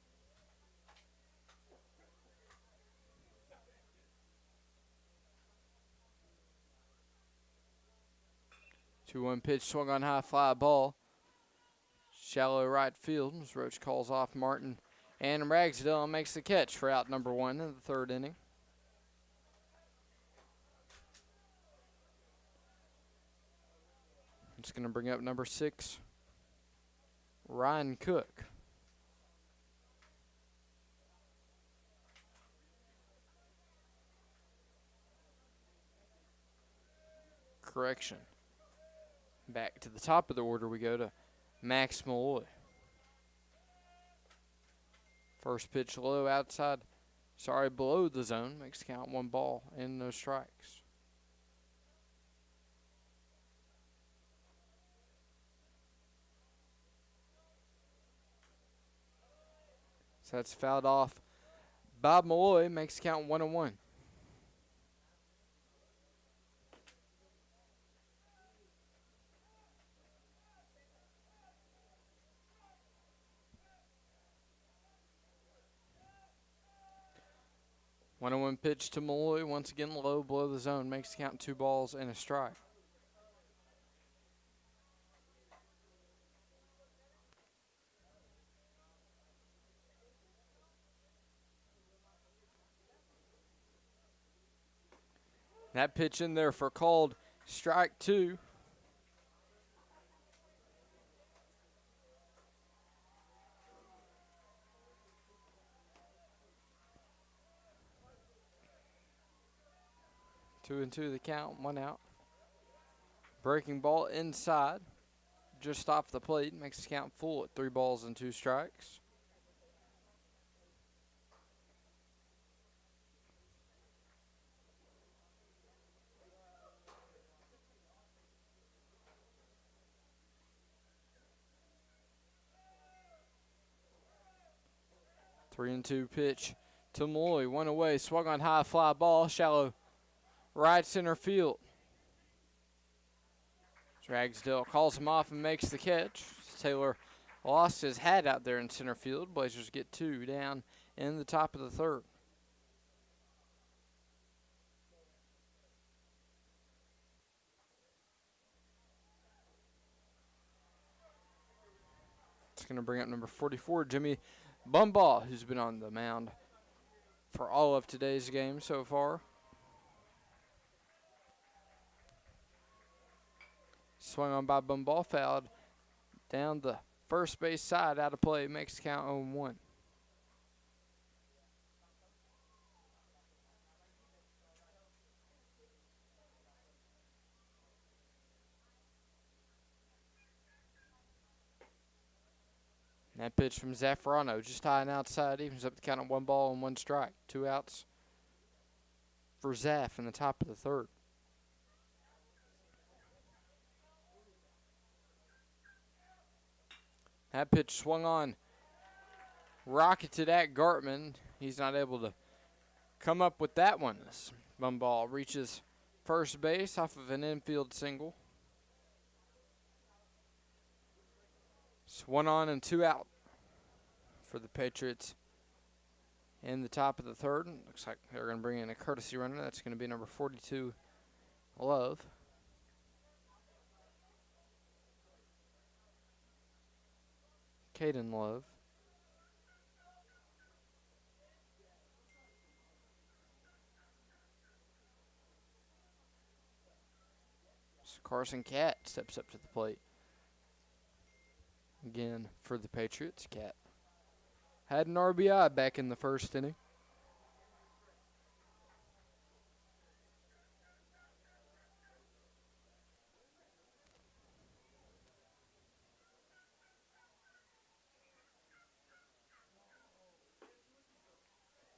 Speaker 1: Two-one pitch swung on high fly ball. Shallow right field as Roach calls off Martin and Ragsdale and makes the catch for out number 1 in the third inning. It's going to bring up number 6, Ryan Cook. Correction. Back to the top of the order we go to Max Malloy. First pitch low outside, below the zone. Makes count 1 ball and no strikes. So that's fouled off. Bob Malloy makes count 1-1. One pitch to Malloy, once again low below the zone, makes count 2 balls and a strike. That pitch in there for called strike 2. Two and two the count, 1 out. Breaking ball inside, just off the plate, makes the count full at 3 balls and 2 strikes. Three and two pitch to Malloy, 1 away, swung on high, fly ball, shallow right center field. Dragsdale calls him off and makes the catch. Taylor lost his hat out there in center field. Blazers get 2 down in the top of the 3rd. It's going to bring up number 44, Jimmy Bumbaugh, who's been on the mound for all of today's game so far. Swung on by Bumbaugh, fouled down the first base side, out of play, makes the count 0-1. That pitch from Zaffarano, just high and outside, evens up the count of 1 ball and 1 strike. 2 outs for Zaff in the top of the 3rd. That pitch swung on, rocketed at Gartman. He's not able to come up with that one. This Bumbaugh reaches first base off of an infield single. It's 1 on and 2 out for the Patriots in the top of the 3rd. Looks like they're going to bring in a courtesy runner. That's going to be number 42, Love. Caden Love. So Carson Cat steps up to the plate. Again for the Patriots. Cat had an RBI back in the 1st inning.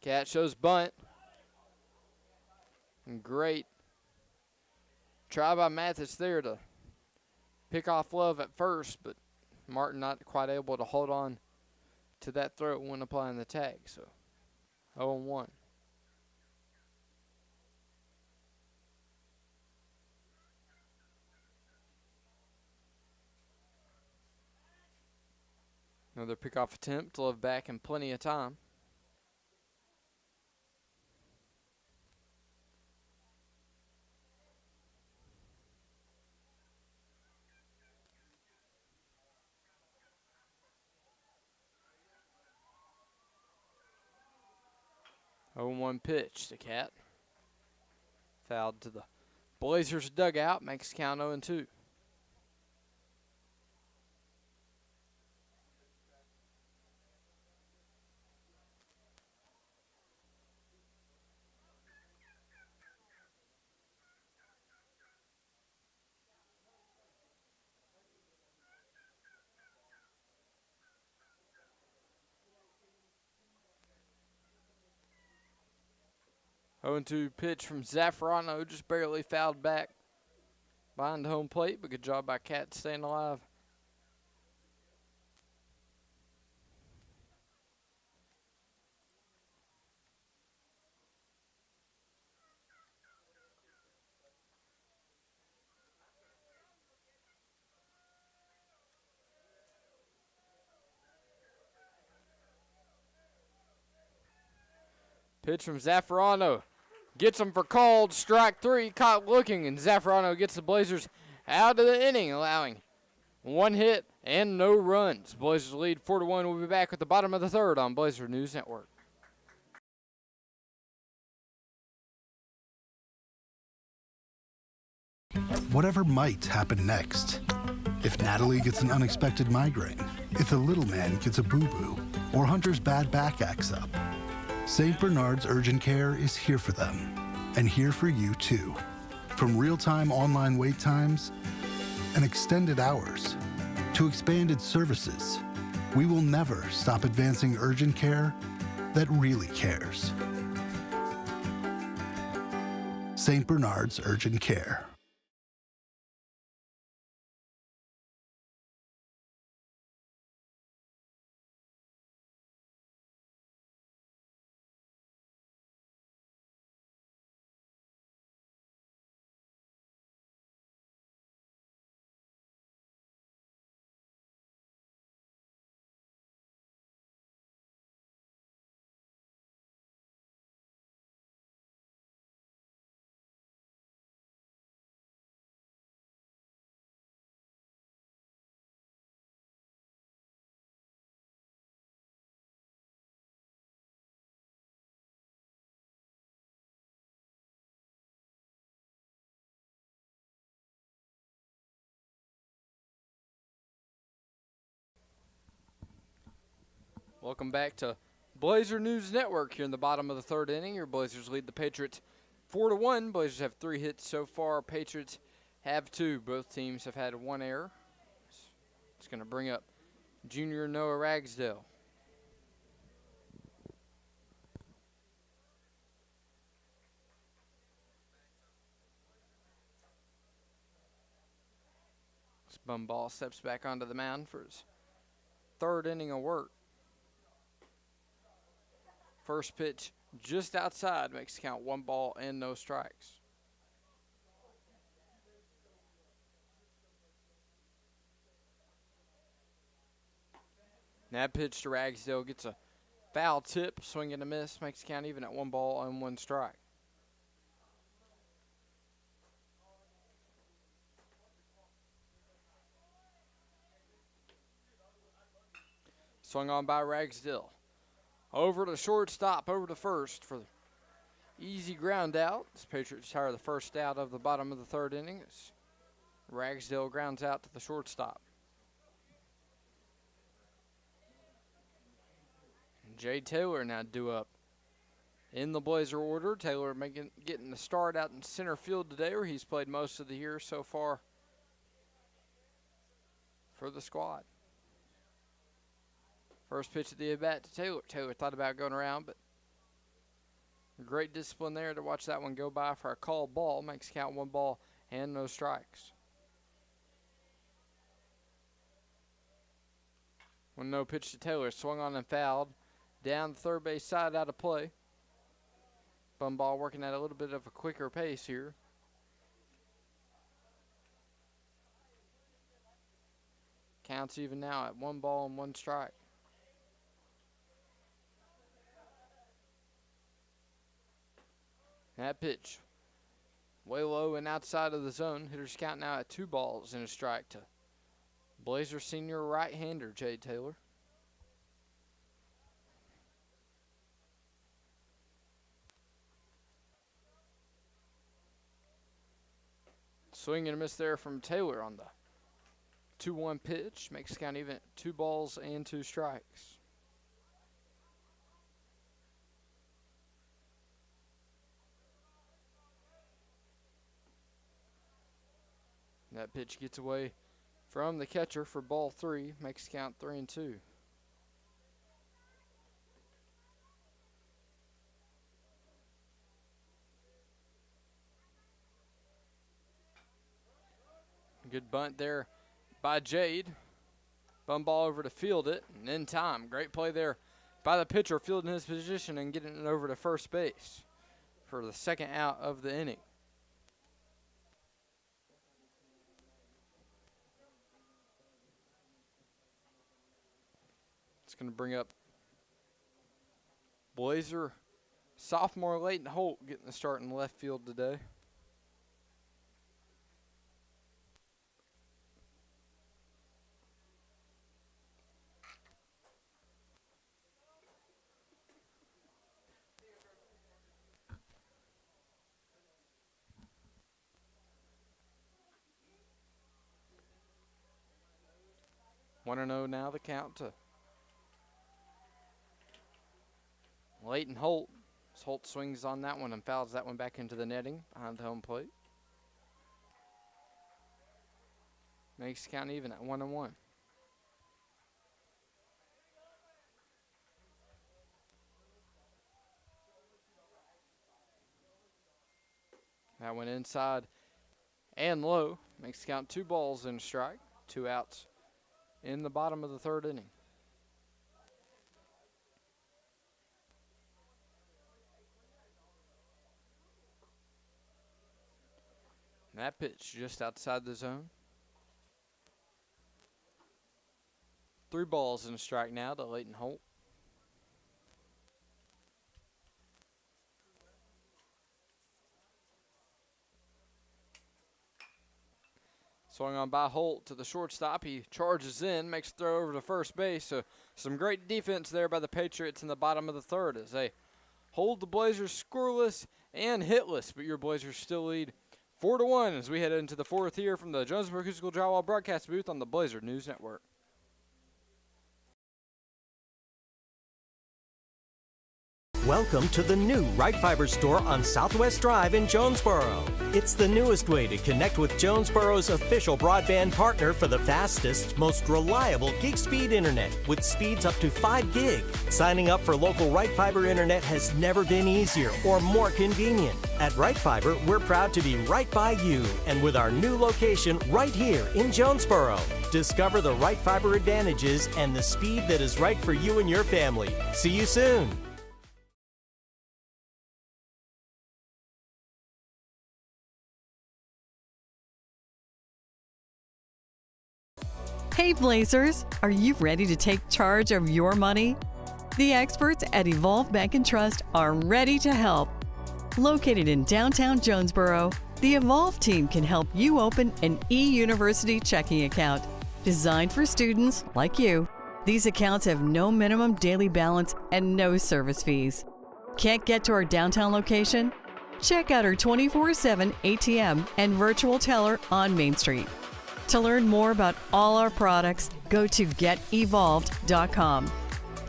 Speaker 1: Cat shows bunt. And great try by Mathis there to pick off Love at first, but Martin not quite able to hold on to that throw when applying the tag. So 0-1. Another pickoff attempt. Love back in plenty of time. Oh, 0-1 pitch to Cat. Fouled to the Blazers dugout. Makes count 0-2. 0-2 pitch from Zaffarano, just barely fouled back behind the home plate, but good job by Cat staying alive. Pitch from Zaffarano. Gets him for called. Strike three. Caught looking, and Zaffarano gets the Blazers out of the inning, allowing one hit and no runs. Blazers lead 4-1. We'll be back at the bottom of the third on Blazer News Network.
Speaker 2: Whatever might happen next. If Natalie gets an unexpected migraine, if the little man gets a boo-boo, or Hunter's bad back acts up, St. Bernard's Urgent Care is here for them, and here for you too. From real-time online wait times and extended hours to expanded services, we will never stop advancing urgent care that really cares. St. Bernard's Urgent Care.
Speaker 1: Welcome back to Blazer News Network here in the bottom of the third inning. Your Blazers lead the Patriots 4-1. Blazers have 3 hits so far. Patriots have 2. Both teams have had 1 error. It's going to bring up junior Noah Ragsdale. This bum ball steps back onto the mound for his 3rd inning of work. First pitch just outside, makes the count 1 ball and no strikes. That pitch to Ragsdale gets a foul tip, swing and a miss, makes the count even at 1 ball and 1 strike. Swung on by Ragsdale. Over to shortstop, over to first for the easy ground out. This Patriots tire the first out of the bottom of the 3rd inning. As Ragsdale grounds out to the shortstop. Jay Taylor now due up in the Blazer order. Taylor getting the start out in center field today, where he's played most of the year so far for the squad. First pitch of the at-bat to Taylor. Taylor thought about going around, but great discipline there to watch that one go by for a called ball. Makes count 1 ball and no strikes. 1-0 pitch to Taylor. Swung on and fouled. Down the third base side, out of play. Bum ball working at a little bit of a quicker pace here. Counts even now at 1 ball and 1 strike. That pitch way low and outside of the zone. Hitters count now at 2 balls and a strike to Blazer senior right-hander Jay Taylor. Swing and a miss there from Taylor on the 2-1 pitch. Makes the count even at 2 balls and 2 strikes. That pitch gets away from the catcher for ball 3. Makes the count 3-2. Good bunt there by Jade. Bum ball over to field it, and in time. Great play there by the pitcher, fielding his position and getting it over to first base for the second out of the inning. It's going to bring up Blazer sophomore Leighton Holt getting the start in left field today. One and 0 now the count to Leighton Holt. As Holt swings on that one and fouls that one back into the netting behind the home plate. Makes the count even at 1-1. That went inside and low. Makes the count 2 balls and a strike. 2 outs in the bottom of the third inning. That pitch just outside the zone. 3 balls and a strike now to Leighton Holt. Swung on by Holt to the shortstop. He charges in, makes a throw over to first base. So some great defense there by the Patriots in the bottom of the third as they hold the Blazers scoreless and hitless. But your Blazers still lead 4-1 as we head into the fourth here from the Jonesboro High School Drywall broadcast booth on the Blazer News Network.
Speaker 3: Welcome to the new Right Fiber store on Southwest Drive in Jonesboro. It's the newest way to connect with Jonesboro's official broadband partner for the fastest, most reliable gig speed internet with speeds up to 5 gig. Signing up for local Right Fiber internet has never been easier or more convenient. At Right Fiber, we're proud to be right by you and with our new location right here in Jonesboro. Discover the Right Fiber advantages and the speed that is right for you and your family. See you soon.
Speaker 4: Hey Blazers, are you ready to take charge of your money? The experts at Evolve Bank and Trust are ready to help. Located in downtown Jonesboro, the Evolve team can help you open an e-University checking account designed for students like you. These accounts have no minimum daily balance and no service fees. Can't get to our downtown location? Check out our 24/7 ATM and virtual teller on Main Street. To learn more about all our products, go to getevolved.com.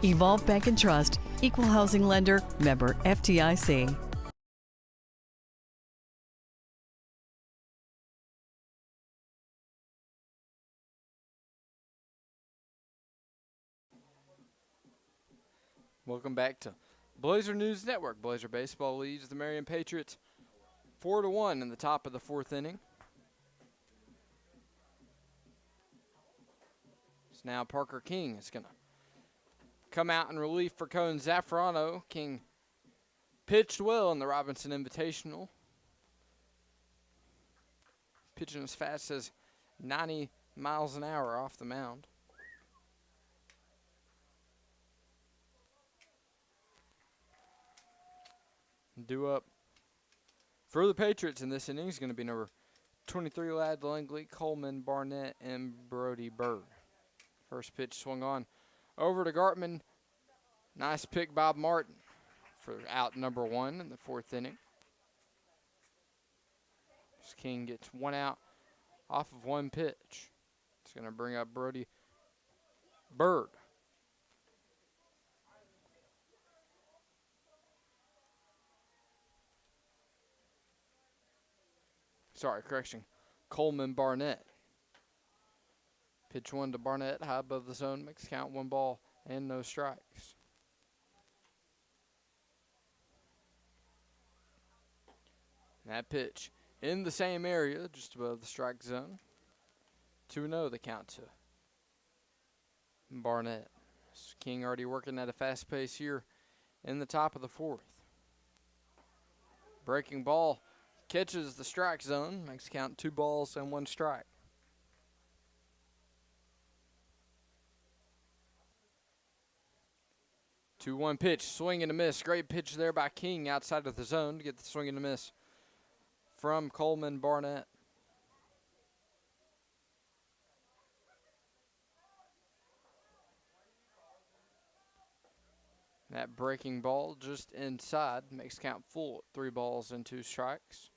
Speaker 4: Evolve Bank and Trust, Equal Housing Lender, member FDIC.
Speaker 1: Welcome back to Blazer News Network. Blazer Baseball leads the Marion Patriots 4-1 in the top of the fourth inning. Now Parker King is going to come out in relief for Cohen Zaffarano. King pitched well in the Robinson Invitational. Pitching as fast as 90 miles an hour off the mound. Due up for the Patriots in this inning is going to be number 23 Ladd Langley, Coleman Barnett, and Brody Bird. First pitch swung on over to Gartman. Nice pick by Martin for out number 1 in the fourth inning. King gets 1 out off of 1 pitch. It's going to bring up Brody Bird. Sorry, correction. Coleman Barnett. Pitch 1 to Barnett, high above the zone, makes count 1 ball and no strikes. That pitch in the same area, just above the strike zone. 2-0 the count to Barnett. King already working at a fast pace here in the top of the fourth. Breaking ball catches the strike zone. Makes count 2 balls and 1 strike. Two one pitch, swing and a miss. Great pitch there by King outside of the zone to get the swing and a miss from Coleman Barnett. That breaking ball just inside makes count full. 3 balls and 2 strikes.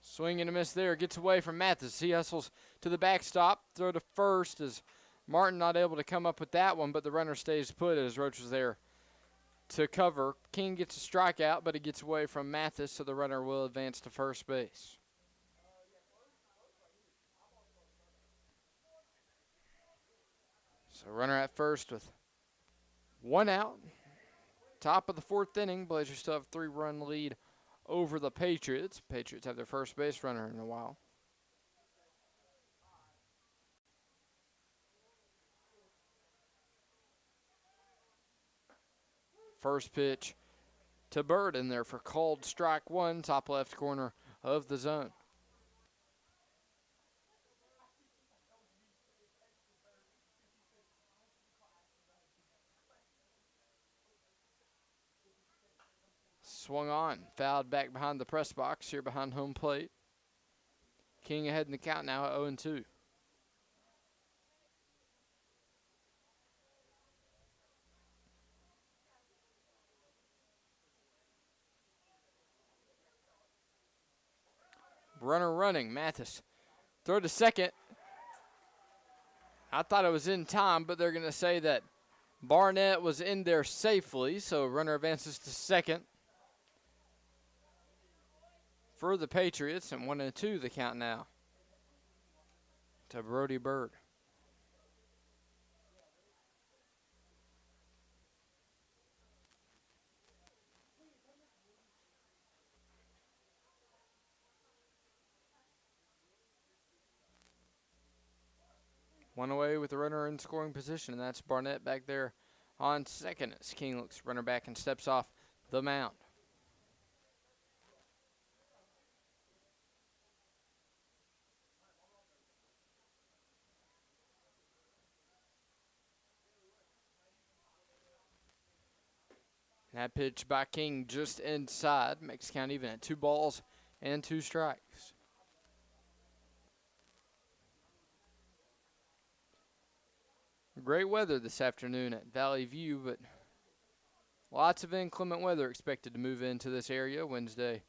Speaker 1: Swing and a miss there. Gets away from Mathis. He hustles to the backstop. Throw to first as Martin not able to come up with that one, but the runner stays put as Roach was there to cover. King gets a strikeout, but it gets away from Mathis, so the runner will advance to first base. So runner at first with 1 out. Top of the 4th inning. Blazers still have 3-run lead over the Patriots. Patriots have their first base runner in a while. First pitch to Bird in there for called strike 1, top left corner of the zone. Swung on, fouled back behind the press box here behind home plate. King ahead in the count now at 0-2. Runner running, Mathis. Throw to second. I thought it was in time, but they're going to say that Barnett was in there safely, so runner advances to second for the Patriots, and 1-2 the count now to Brody Bird. One away with the runner in scoring position, and that's Barnett back there on second as King looks runner back and steps off the mound. That pitch by King just inside makes count even at 2 balls and 2 strikes. Great weather this afternoon at Valley View, but lots of inclement weather expected to move into this area Wednesday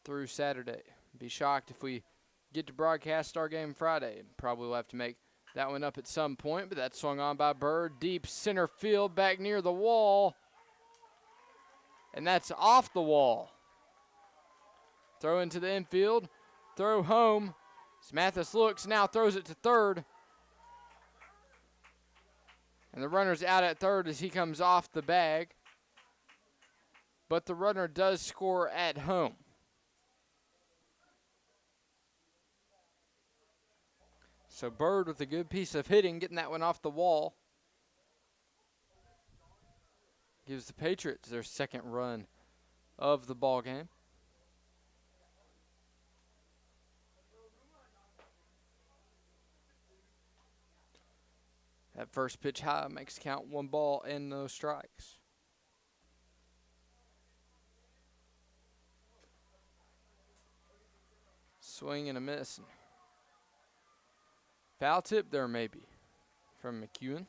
Speaker 1: through Saturday. Be shocked if we get to broadcast our game Friday. Probably will have to make that one up at some point, but that's swung on by Bird. Deep center field back near the wall. And that's off the wall. Throw into the infield. Throw home. As Mathis looks, now throws it to third. And the runner's out at third as he comes off the bag. But the runner does score at home. So Bird with a good piece of hitting, getting that one off the wall. Gives the Patriots their second run of the ball game. That first pitch high makes count 1 ball and no strikes. Swing and a miss. Foul tip there maybe from McEwen.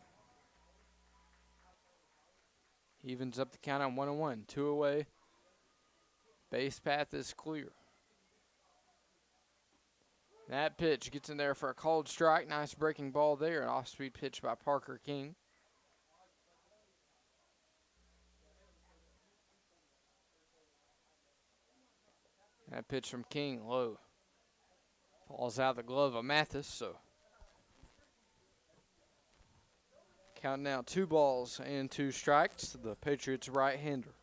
Speaker 1: Evens up the count on 1-1. 2 away. Base path is clear. That pitch gets in there for a called strike. Nice breaking ball there. An off-speed pitch by Parker King. That pitch from King low. Falls out of the glove of Mathis, so count now 2 balls and 2 strikes to the Patriots right-hander.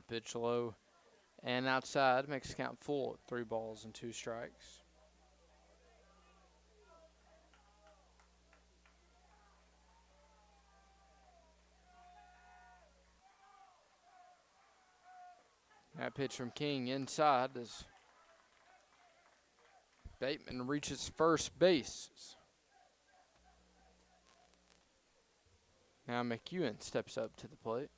Speaker 1: That pitch low and outside makes the count full at 3 balls and 2 strikes. That pitch from King inside as Bateman reaches first base. Now McEwen steps up to the plate.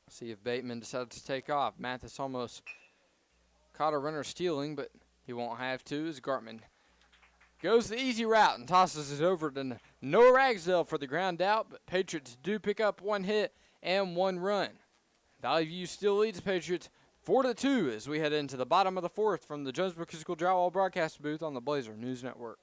Speaker 1: See if Bateman decides to take off. Mathis almost caught a runner stealing, but he won't have to as Gartman goes the easy route and tosses it over to Noah Ragsdale for the ground out, but Patriots do pick up 1 hit and 1 run. Valley View still leads the Patriots 4-2 as we head into the bottom of the 4th from the Jonesboro School Drywall broadcast booth on the Blazer News Network.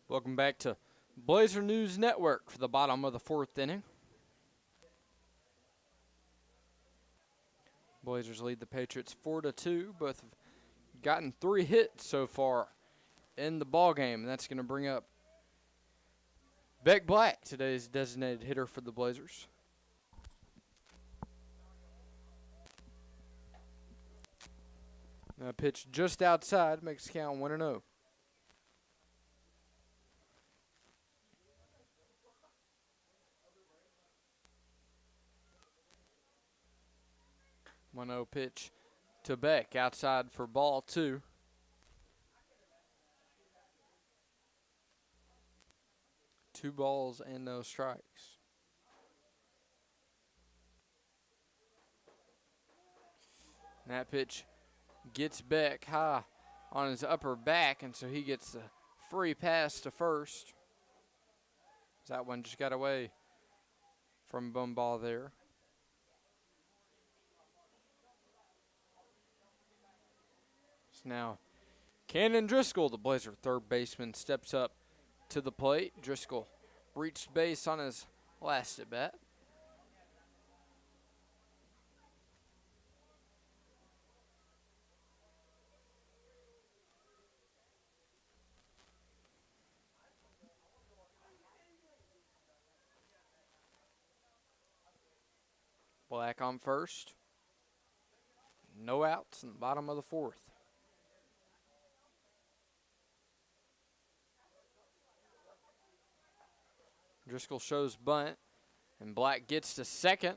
Speaker 1: Welcome back to Blazer News Network for the bottom of the 4th inning. Blazers lead the Patriots 4-2. Both have gotten 3 hits so far in the ball game, and that's going to bring up Beck Black, today's designated hitter for the Blazers. Now pitch just outside makes the count 1-0. One-0 pitch to Beck outside for ball 2. Two balls and no strikes. And that pitch gets Beck high on his upper back, and so he gets the free pass to first. That one just got away from bum ball there. Now, Cannon Driscoll, the Blazer third baseman, steps up to the plate. Driscoll reached base on his last at bat. Black on first. No outs in the bottom of the 4th. Driscoll shows bunt, and Black gets to second.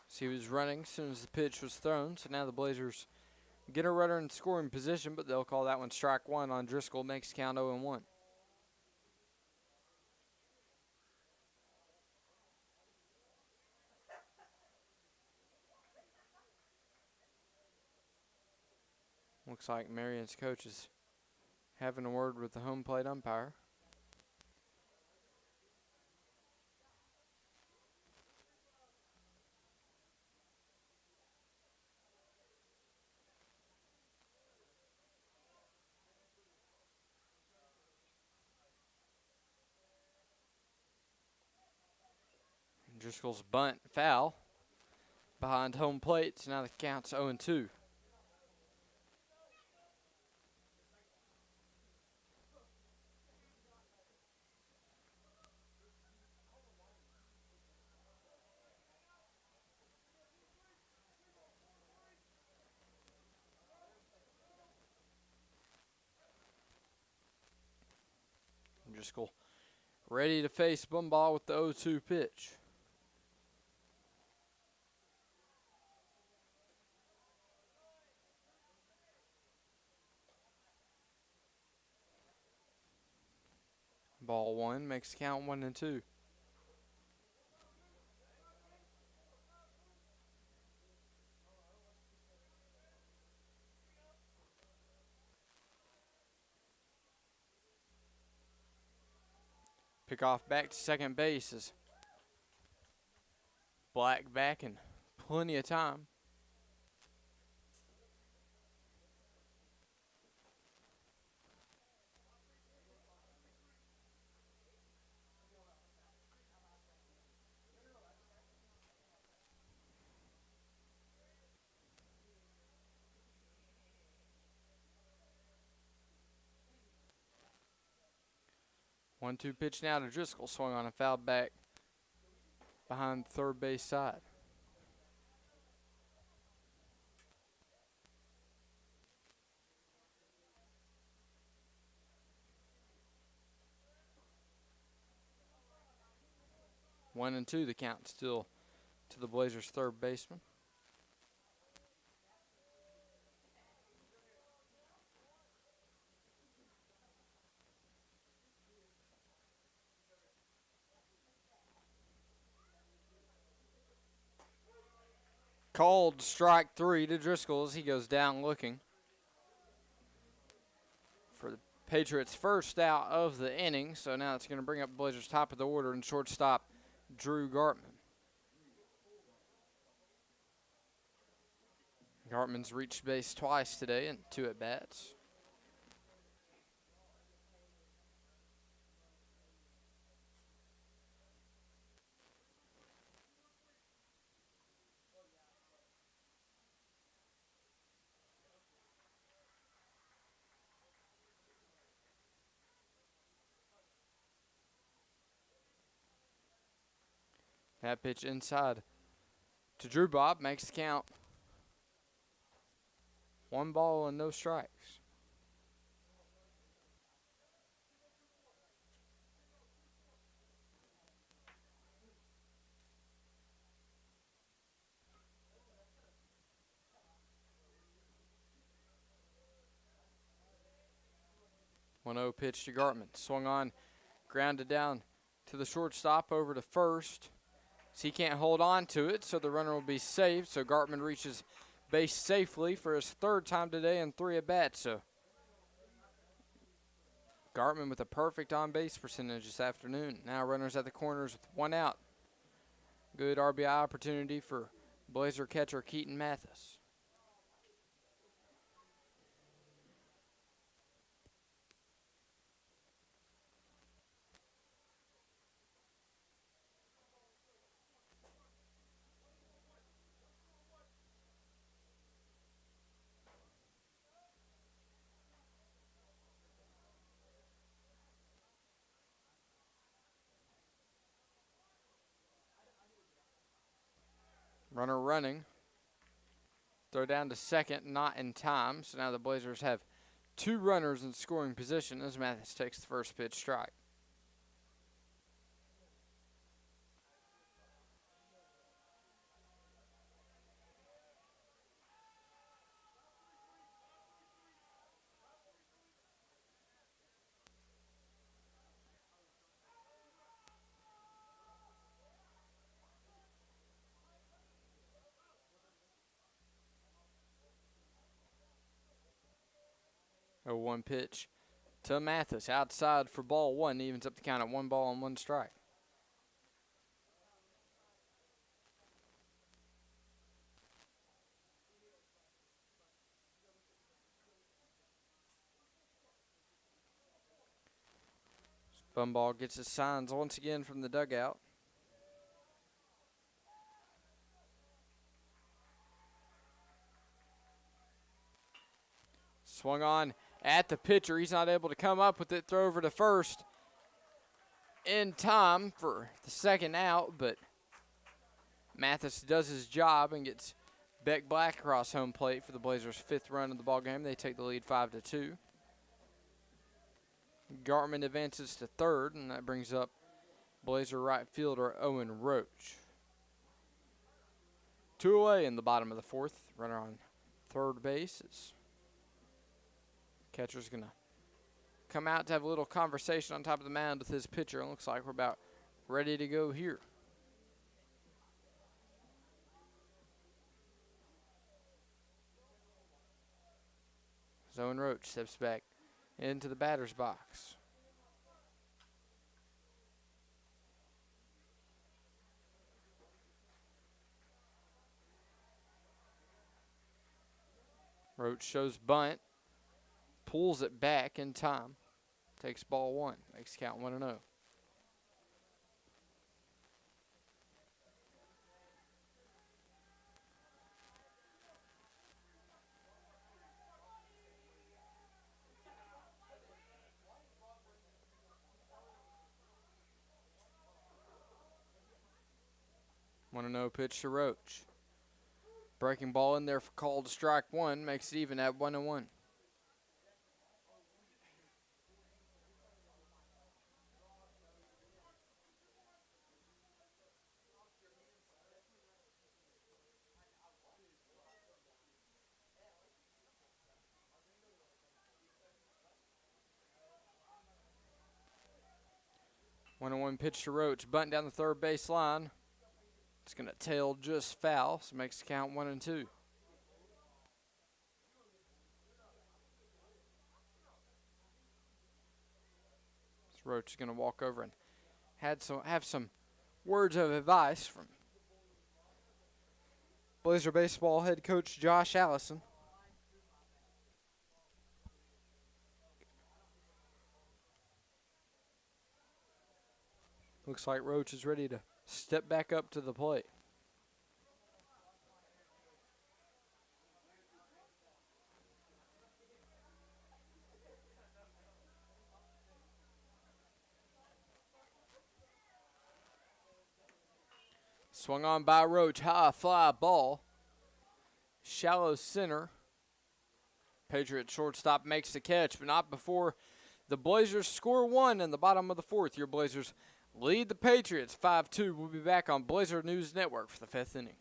Speaker 1: So he was running as soon as the pitch was thrown. So now the Blazers get a runner in scoring position, but they'll call that one strike 1 on Driscoll. Makes count 0-1. Looks like Marion's coach is having a word with the home plate umpire. Driscoll's bunt foul behind home plate, so now the count's 0-2. Driscoll ready to face Bumball with the 0-2 pitch. Ball one makes the count 1-2. Pick off back to second base as Black back in plenty of time. One-two pitch now to Driscoll, swung on a foul back behind the third base side. One and two, the count still to the Blazers' third baseman. Called strike three to Driscoll as he goes down looking for the Patriots' first out of the inning. So now it's going to bring up Blazers' top of the order and shortstop Drew Gartman. Gartman's reached base twice today in 2 at-bats. That pitch inside to Drew Bob makes the count 1 ball and no strikes. One-zero pitch to Gartman. Swung on, grounded down to the shortstop over to first. So he can't hold on to it, so the runner will be saved. So Gartman reaches base safely for his third time today in 3 at-bats. So Gartman with a perfect on-base percentage this afternoon. Now runners at the corners with 1 out. Good RBI opportunity for Blazer catcher Keaton Mathis. Runner running. Throw down to second, not in time. So now the Blazers have 2 runners in scoring position as Mathis takes the first pitch strike. 0-1 pitch to Mathis. Outside for ball one. Evens up the count at 1 ball and 1 strike. Bumball gets his signs once again from the dugout. Swung on at the pitcher. He's not able to come up with it. Throw over to first in time for the second out, but Mathis does his job and gets Beck Black across home plate for the Blazers' 5th run of the ballgame. They take the lead 5-2. Gartman advances to third, and that brings up Blazer right fielder Owen Roach. 2 away in the bottom of the 4th. Runner on third base is catcher's going to come out to have a little conversation on top of the mound with his pitcher. It looks like we're about ready to go here. Owen Roach steps back into the batter's box. Roach shows bunt, pulls it back in time, takes ball one, makes count 1-0. One and 0 pitch to Roach. Breaking ball in there for call to strike one, makes it even at 1-1. One and 1 pitch to Roach, bunt down the third base line. It's going to tail just foul, so makes the count 1-2. Roach is going to walk over and have some words of advice from Blazer baseball head coach Josh Allison. Looks like Roach is ready to step back up to the plate. Swung on by Roach, high fly ball. Shallow center. Patriot shortstop makes the catch, but not before the Blazers score one in the bottom of the 4th. Your Blazers lead the Patriots 5-2. We'll be back on Blazer News Network for the 5th inning.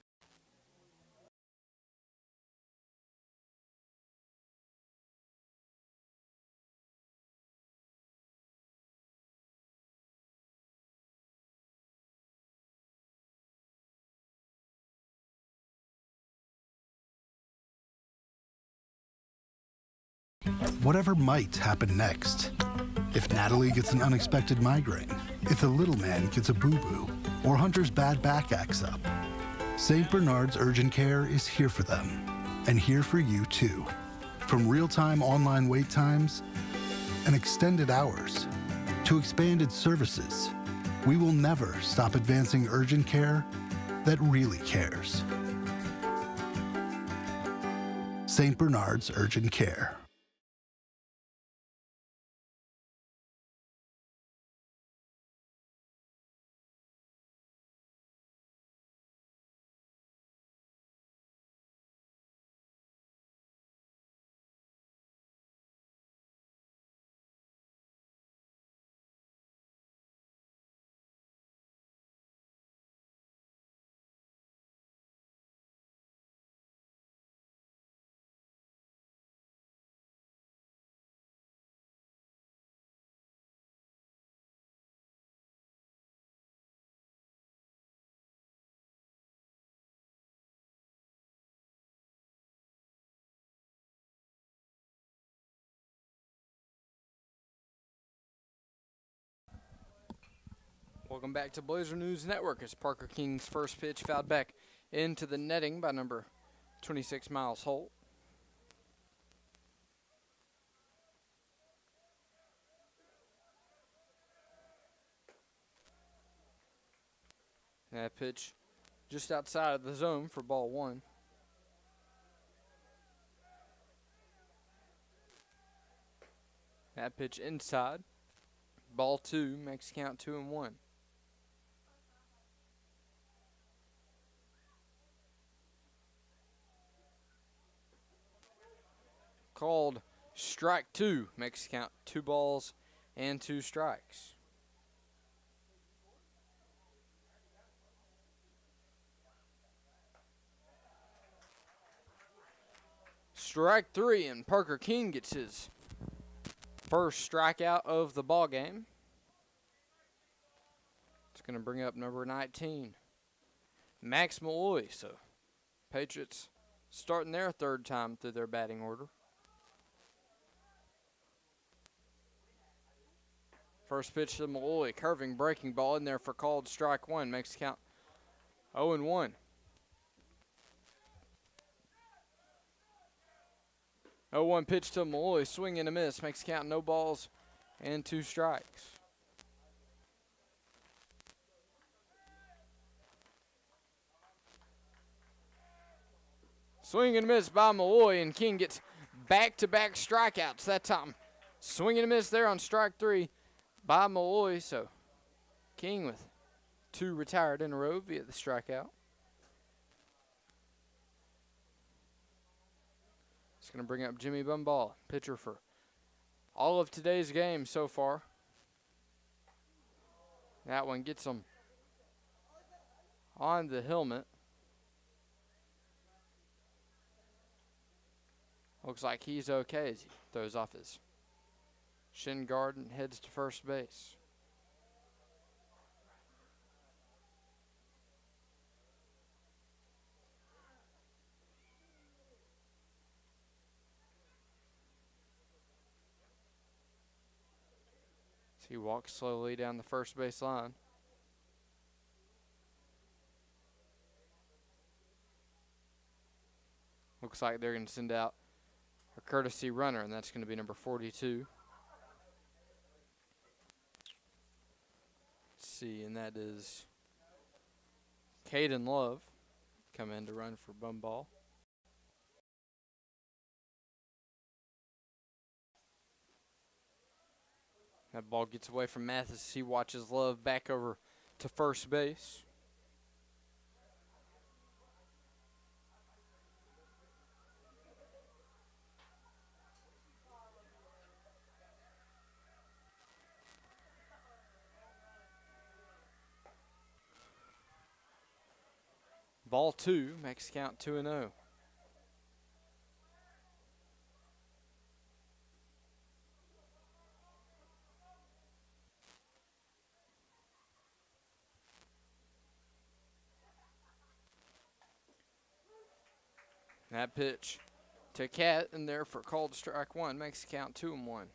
Speaker 2: Whatever might happen next. If Natalie gets an unexpected migraine, if the little man gets a boo-boo, or Hunter's bad back acts up, St. Bernard's Urgent Care is here for them, and here for you too. From real-time online wait times and extended hours to expanded services, we will never stop advancing urgent care that really cares. St. Bernard's Urgent Care.
Speaker 1: Welcome back to Blazer News Network as Parker King's first pitch fouled back into the netting by number 26, Miles Holt. And that pitch just outside of the zone for ball one. That pitch inside. Ball two makes count 2-1. Called strike two, makes count 2 balls and 2 strikes. Strike three, and Parker King gets his first strikeout of the ball game. It's going to bring up number 19, Max Malloy. So Patriots starting their third time through their batting order. First pitch to Malloy, curving breaking ball in there for called strike one, makes the count 0-1. 0-1 pitch to Malloy, swing and a miss, makes the count no balls and 2 strikes. Swing and a miss by Malloy, and King gets back-to-back strikeouts that time. Swing and a miss there on strike three by Malloy, so King with 2 retired in a row via the strikeout. It's going to bring up Jimmy Bumball, pitcher for all of today's game so far. That one gets him on the helmet. Looks like he's okay as he throws off his shin guard and heads to first base. So he walks slowly down the first base line. Looks like they're going to send out a courtesy runner, and that's going to be number 42. Let's see, and that is Caden Love come in to run for Bumball. That ball gets away from Mathis. He watches Love back over to first base. Ball two makes count 2-0. That pitch to Cat in there for called strike one makes the count 2-1.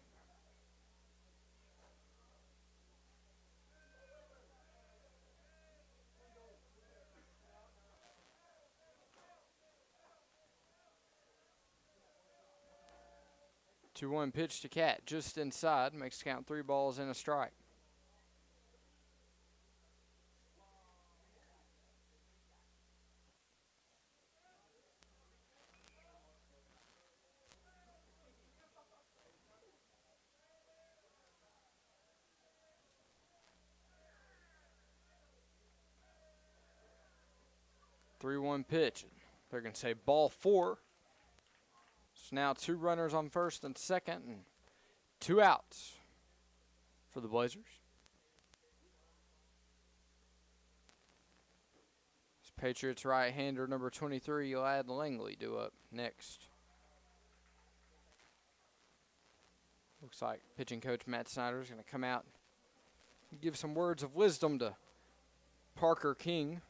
Speaker 1: Two-one pitch to Cat just inside, makes the count 3 balls and a strike. Three-one pitch. They're going to say ball 4. So now 2 runners on first and second, and 2 outs for the Blazers. This Patriots right-hander number 23, Ladd Langley, due up next. Looks like pitching coach Matt Snyder is going to come out and give some words of wisdom to Parker King.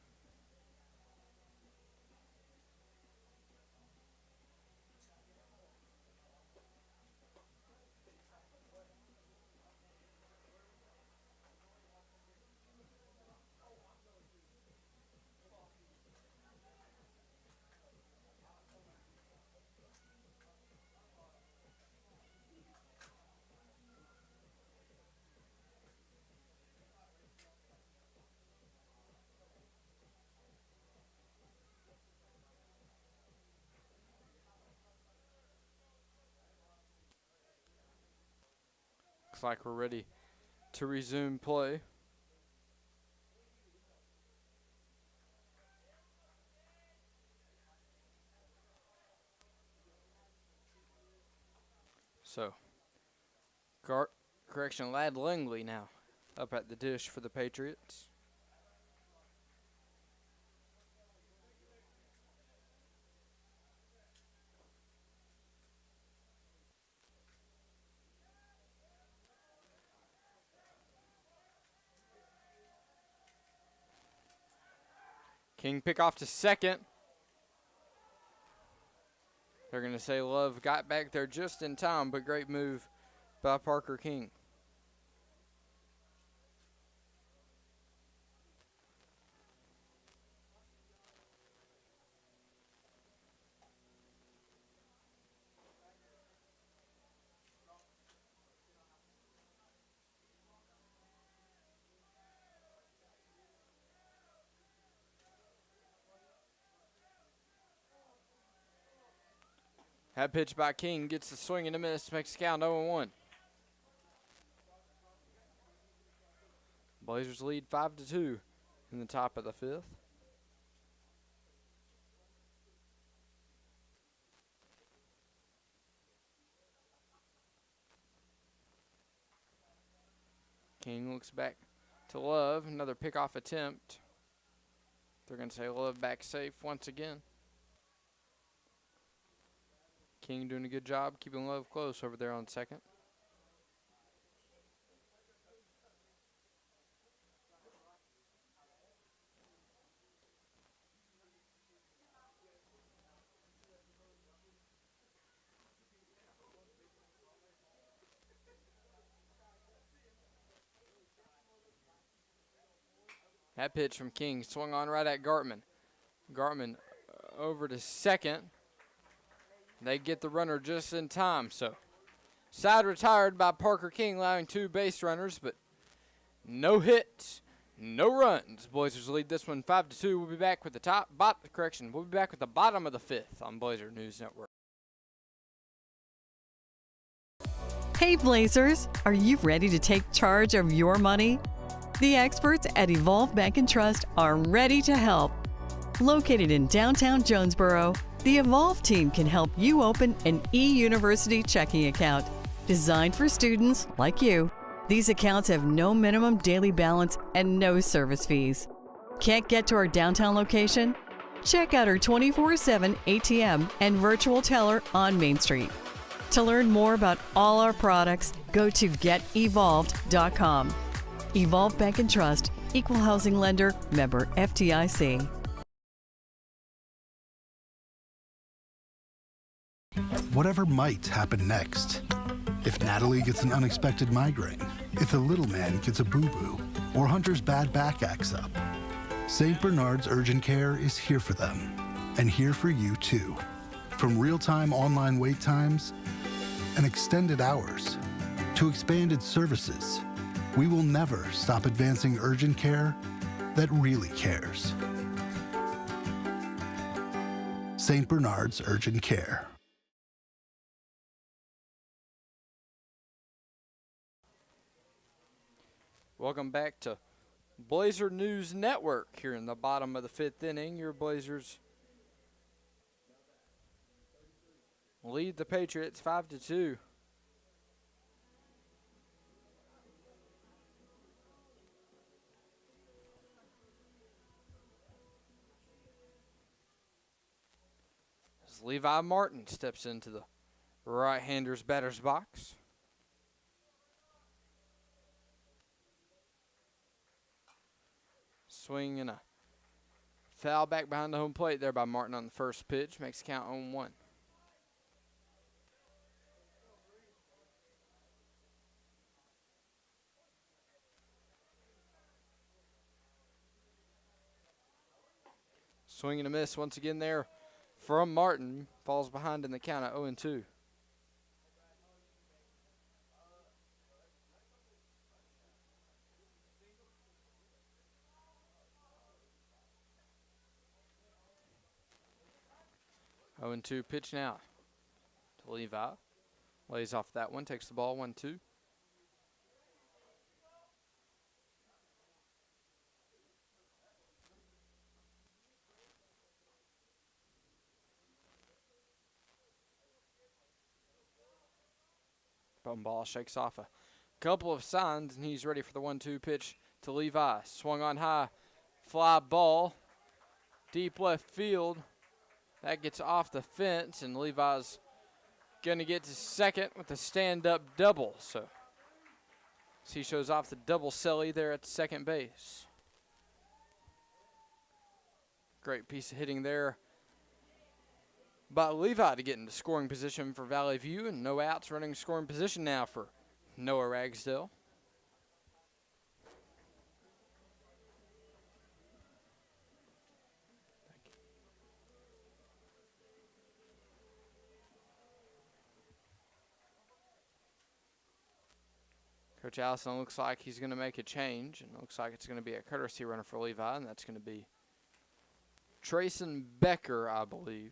Speaker 1: Looks like we're ready to resume play. So, Lad Langley now up at the dish for the Patriots. King pick off to second. They're going to say Love got back there just in time, but great move by Parker King. That pitch by King gets the swing and a miss, makes the count 0-1. Blazers lead 5-2 in the top of the fifth. King looks back to Love, another pickoff attempt. They're going to say Love back safe once again. King doing a good job keeping Love close over there on second. That pitch from King swung on right at Gartman. Gartman over to second. They get the runner just in time. So side retired by Parker King, allowing 2 base runners, but no hits, no runs. Blazers lead this one 5-2. We'll be back with We'll be back with the bottom of the fifth on Blazer News Network.
Speaker 4: Hey Blazers, are you ready to take charge of your money? The experts at Evolve Bank and Trust are ready to help. Located in downtown Jonesboro, the Evolve team can help you open an eUniversity checking account designed for students like you. These accounts have no minimum daily balance and no service fees. Can't get to our downtown location? Check out our 24/7 ATM and virtual teller on Main Street. To learn more about all our products, go to getevolved.com. Evolve Bank and Trust, Equal Housing Lender, member FDIC.
Speaker 2: Whatever might happen next. If Natalie gets an unexpected migraine, if the little man gets a boo-boo, or Hunter's bad back acts up, St. Bernard's Urgent Care is here for them, and here for you too. From real-time online wait times and extended hours to expanded services, we will never stop advancing urgent care that really cares. St. Bernard's Urgent Care.
Speaker 1: Welcome back to Blazer News Network here in the bottom of the fifth inning. Your Blazers lead the Patriots 5-2. As Levi Martin steps into the right-hander's batter's box. Swing and a foul back behind the home plate there by Martin on the first pitch. Makes the count 0-1. Swing and a miss once again there from Martin. Falls behind in the count at 0-2. Oh and 2 pitch now to Levi. Lays off that one, takes the ball 1-2. Bum ball shakes off a couple of signs, and he's ready for the 1-2 pitch to Levi. Swung on high, fly ball, deep left field. That gets off the fence, and Levi's going to get to second with a stand-up double. So he shows off the double celly there at second base. Great piece of hitting there by Levi to get into scoring position for Valley View, and no outs, running scoring position now for Noah Ragsdale. Coach Allison looks like he's going to make a change, and looks like it's going to be a courtesy runner for Levi, and that's going to be Trayson Becker, I believe.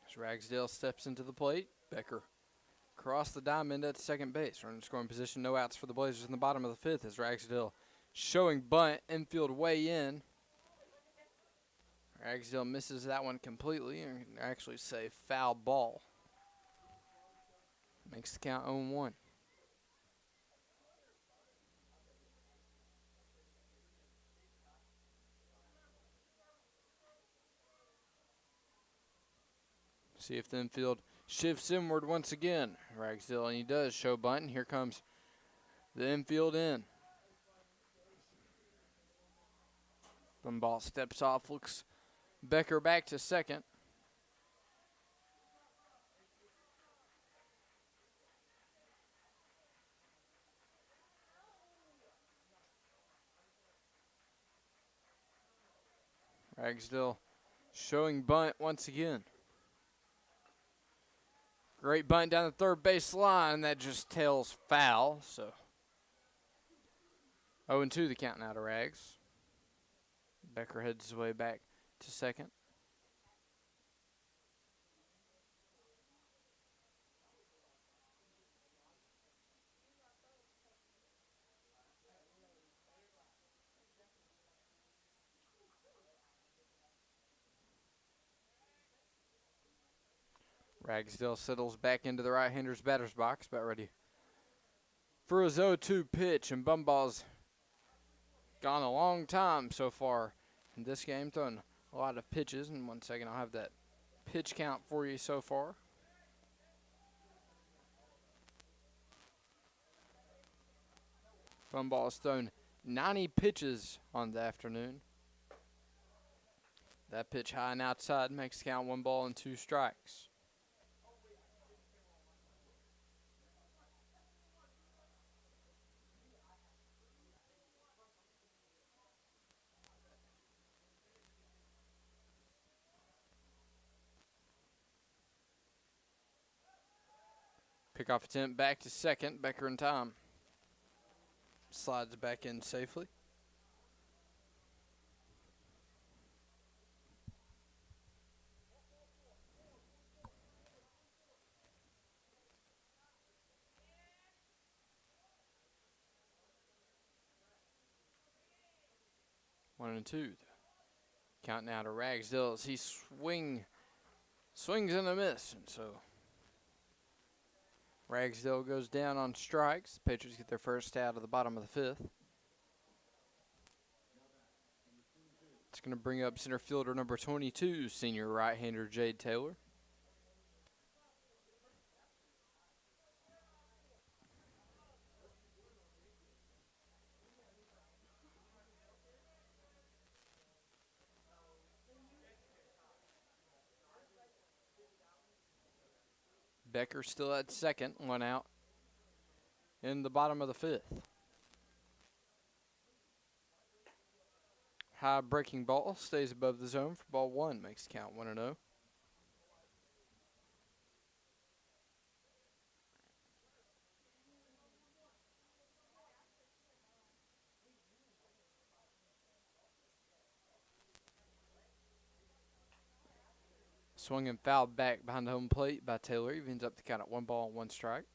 Speaker 1: As Ragsdale steps into the plate, Becker across the diamond at second base. Running scoring position, no outs for the Blazers in the bottom of the fifth as Ragsdale showing bunt, infield way in. Ragsdale misses that one completely, and can actually say foul ball. Makes the count 0-1. See if the infield shifts inward once again. Ragsdale, and he does show bunt, and here comes the infield in. One ball steps off, looks Becker back to second. Ragsdale showing bunt once again. Great bunt down the third base line. That just tails foul. So 0-2 the count now to Rags. Becker heads his way back to second. Ragsdale settles back into the right-hander's batter's box, about ready for his 0-2 pitch, and Bumball's gone a long time so far in this game, throwing a lot of pitches. In 1 second, I'll have that pitch count for you so far. Bumball has thrown 90 pitches on the afternoon. That pitch high and outside makes the count 1 ball and 2 strikes. Pickoff attempt back to second. Becker in time. Slides back in safely. One and two. Count now to Ragsdale as he swings and a miss, and so Ragsdale goes down on strikes. The Patriots get their first out of the bottom of the fifth. It's going to bring up center fielder number 22, senior right-hander Jade Taylor. Becker still at second, 1 out in the bottom of the fifth. High breaking ball stays above the zone for ball one. Makes the count 1-0. Swung and fouled back behind the home plate by Taylor. Evens up the count at 1-1 strike.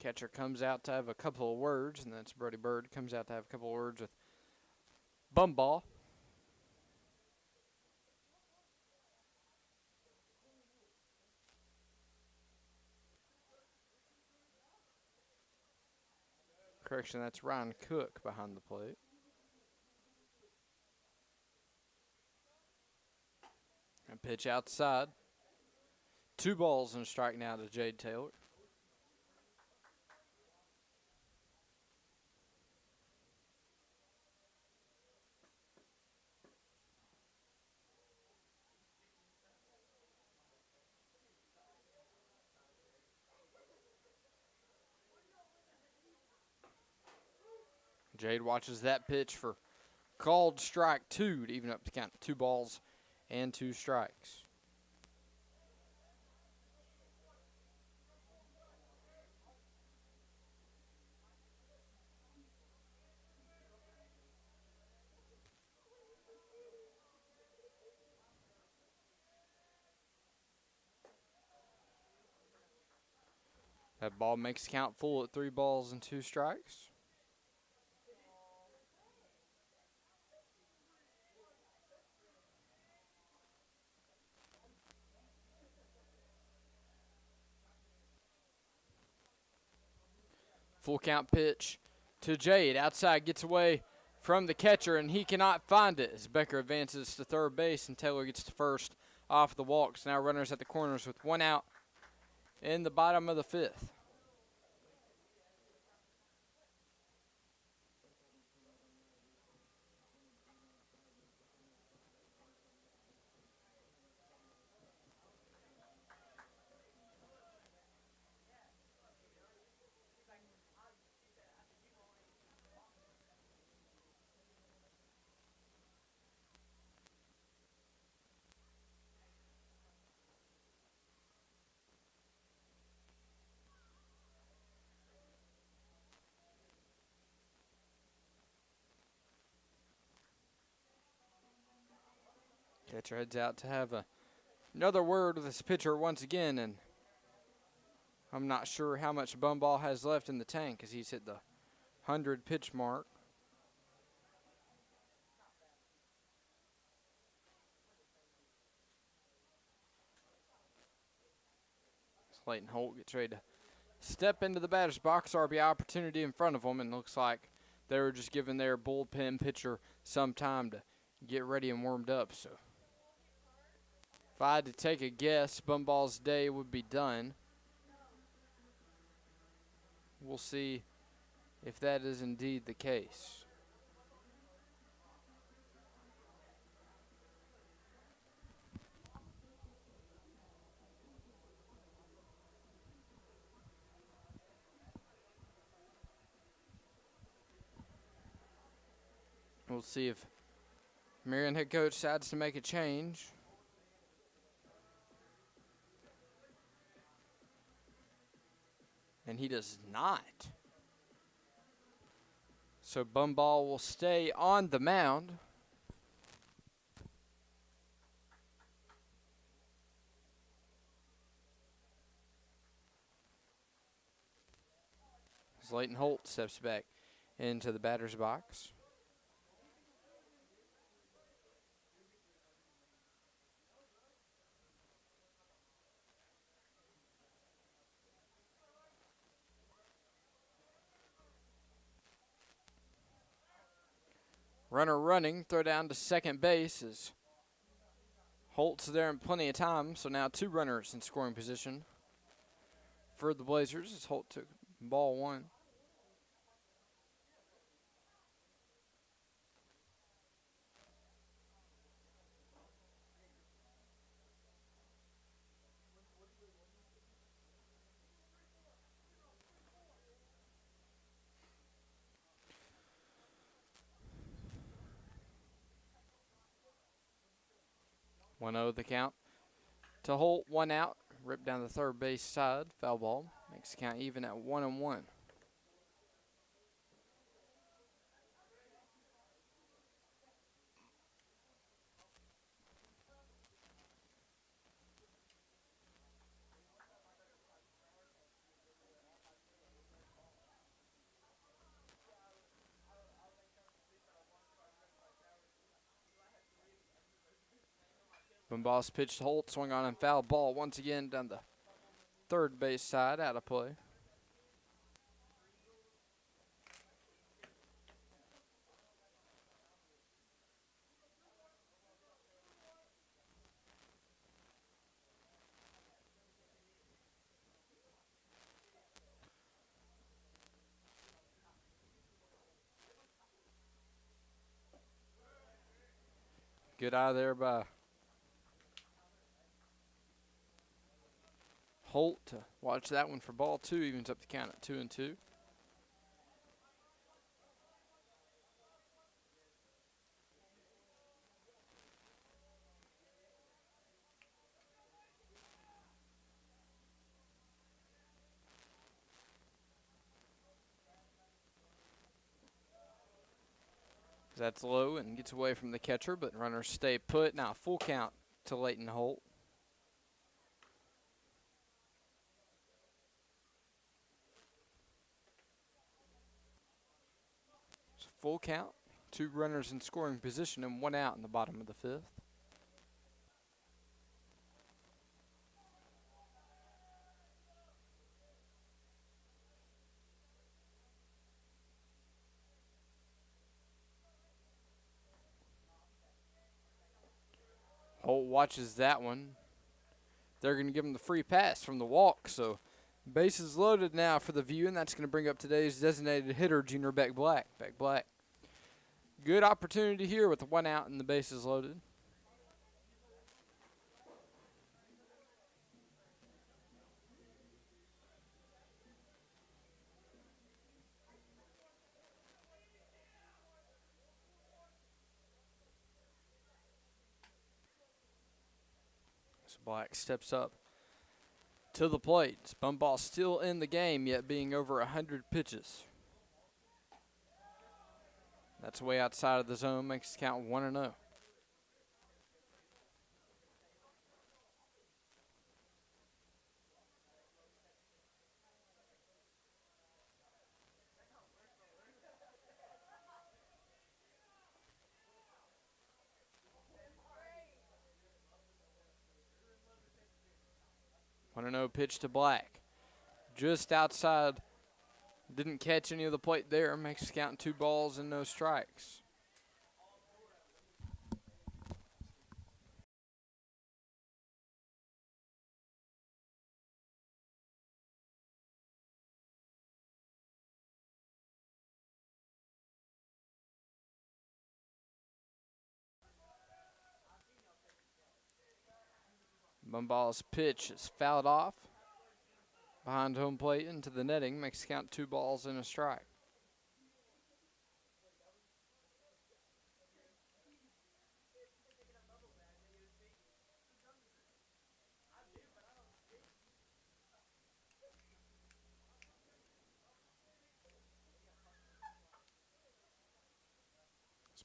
Speaker 1: Catcher comes out to have a couple of words, and that's Brody Bird comes out to have a couple of words with Bumball. Correction, that's Ryan Cook behind the plate. And pitch outside. 2 balls and a strike now to Jade Taylor. Jade watches that pitch for called strike 2 to even up the count. 2 balls and 2 strikes. That ball makes the count full at 3 balls and 2 strikes. Full count pitch to Jade. Outside, gets away from the catcher, and he cannot find it as Becker advances to third base, and Taylor gets to first off the walks. Now runners at the corners with 1 out in the bottom of the 5th. Catcher heads out to have another word with his pitcher once again, and I'm not sure how much Bumball has left in the tank as he's hit the 100 pitch mark. Slayton Holt gets ready to step into the batter's box. RBI opportunity in front of him, and looks like they were just giving their bullpen pitcher some time to get ready and warmed up. So if I had to take a guess, Bumball's day would be done. We'll see if that is indeed the case. We'll see if Marion head coach decides to make a change. And he does not. So Bumball will stay on the mound. Slayton Holt steps back into the batter's box. Runner running, throw down to second base as Holt's there in plenty of time. So now 2 runners in scoring position for the Blazers as Holt took ball 1. 1-0 the count. To Holt, 1 out. Ripped down the third base side. Foul ball. Makes the count even at 1-1. Bumballs pitched to Holt, swung on and foul ball once again down the third base side, out of play. Good eye there by Holt to watch that one for ball 2, evens up the count at 2-2. That's low and gets away from the catcher, but runners stay put. Now full count to Leighton Holt. So full count, 2 runners in scoring position and 1 out in the bottom of the 5th. Holt watches that one. They're going to give him the free pass from the walk, so bases loaded now for the View, and that's going to bring up today's designated hitter, Junior Beck Black. Beck Black. Good opportunity here with the 1 out and the bases loaded. So Black steps up to the plate. Bumballs still in the game, yet being over 100 pitches. That's way outside of the zone, makes the count 1-0. One and 0 pitch to Black. Just outside. Didn't catch any of the plate there. Makes the count 2 balls and no strikes. Bumballs pitch is fouled off behind home plate into the netting. Makes the count 2 balls and a strike.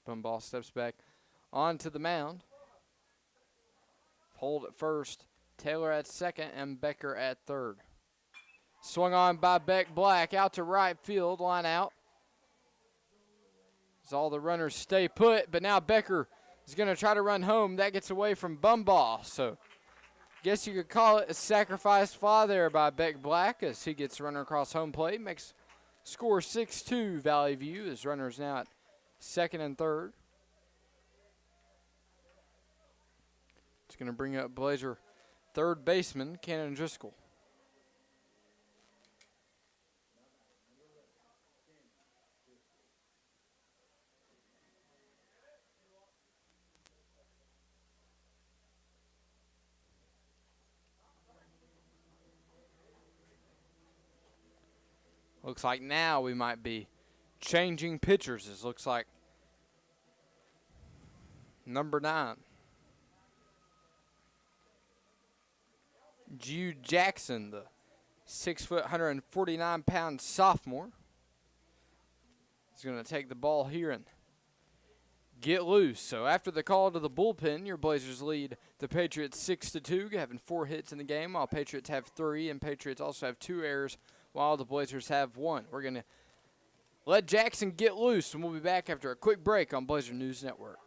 Speaker 1: Bumball steps back onto the mound. Hold at first, Taylor at second, and Becker at third. Swung on by Beck Black, out to right field, line out. As all the runners stay put, but now Becker is going to try to run home. That gets away from Bumball, so guess you could call it a sacrifice fly there by Beck Black as he gets runner across home plate. Makes score 6-2 Valley View as runners now at second and third. It's going to bring up Blazer third baseman, Cannon Driscoll. Looks like now we might be changing pitchers. It looks like number 9. Jude Jackson, the 6 foot, 149-pound sophomore, is going to take the ball here and get loose. So after the call to the bullpen, your Blazers lead the Patriots 6-2, having 4 hits in the game, while Patriots have 3, and Patriots also have 2 errors, while the Blazers have 1. We're going to let Jackson get loose, and we'll be back after a quick break on Blazer News Network.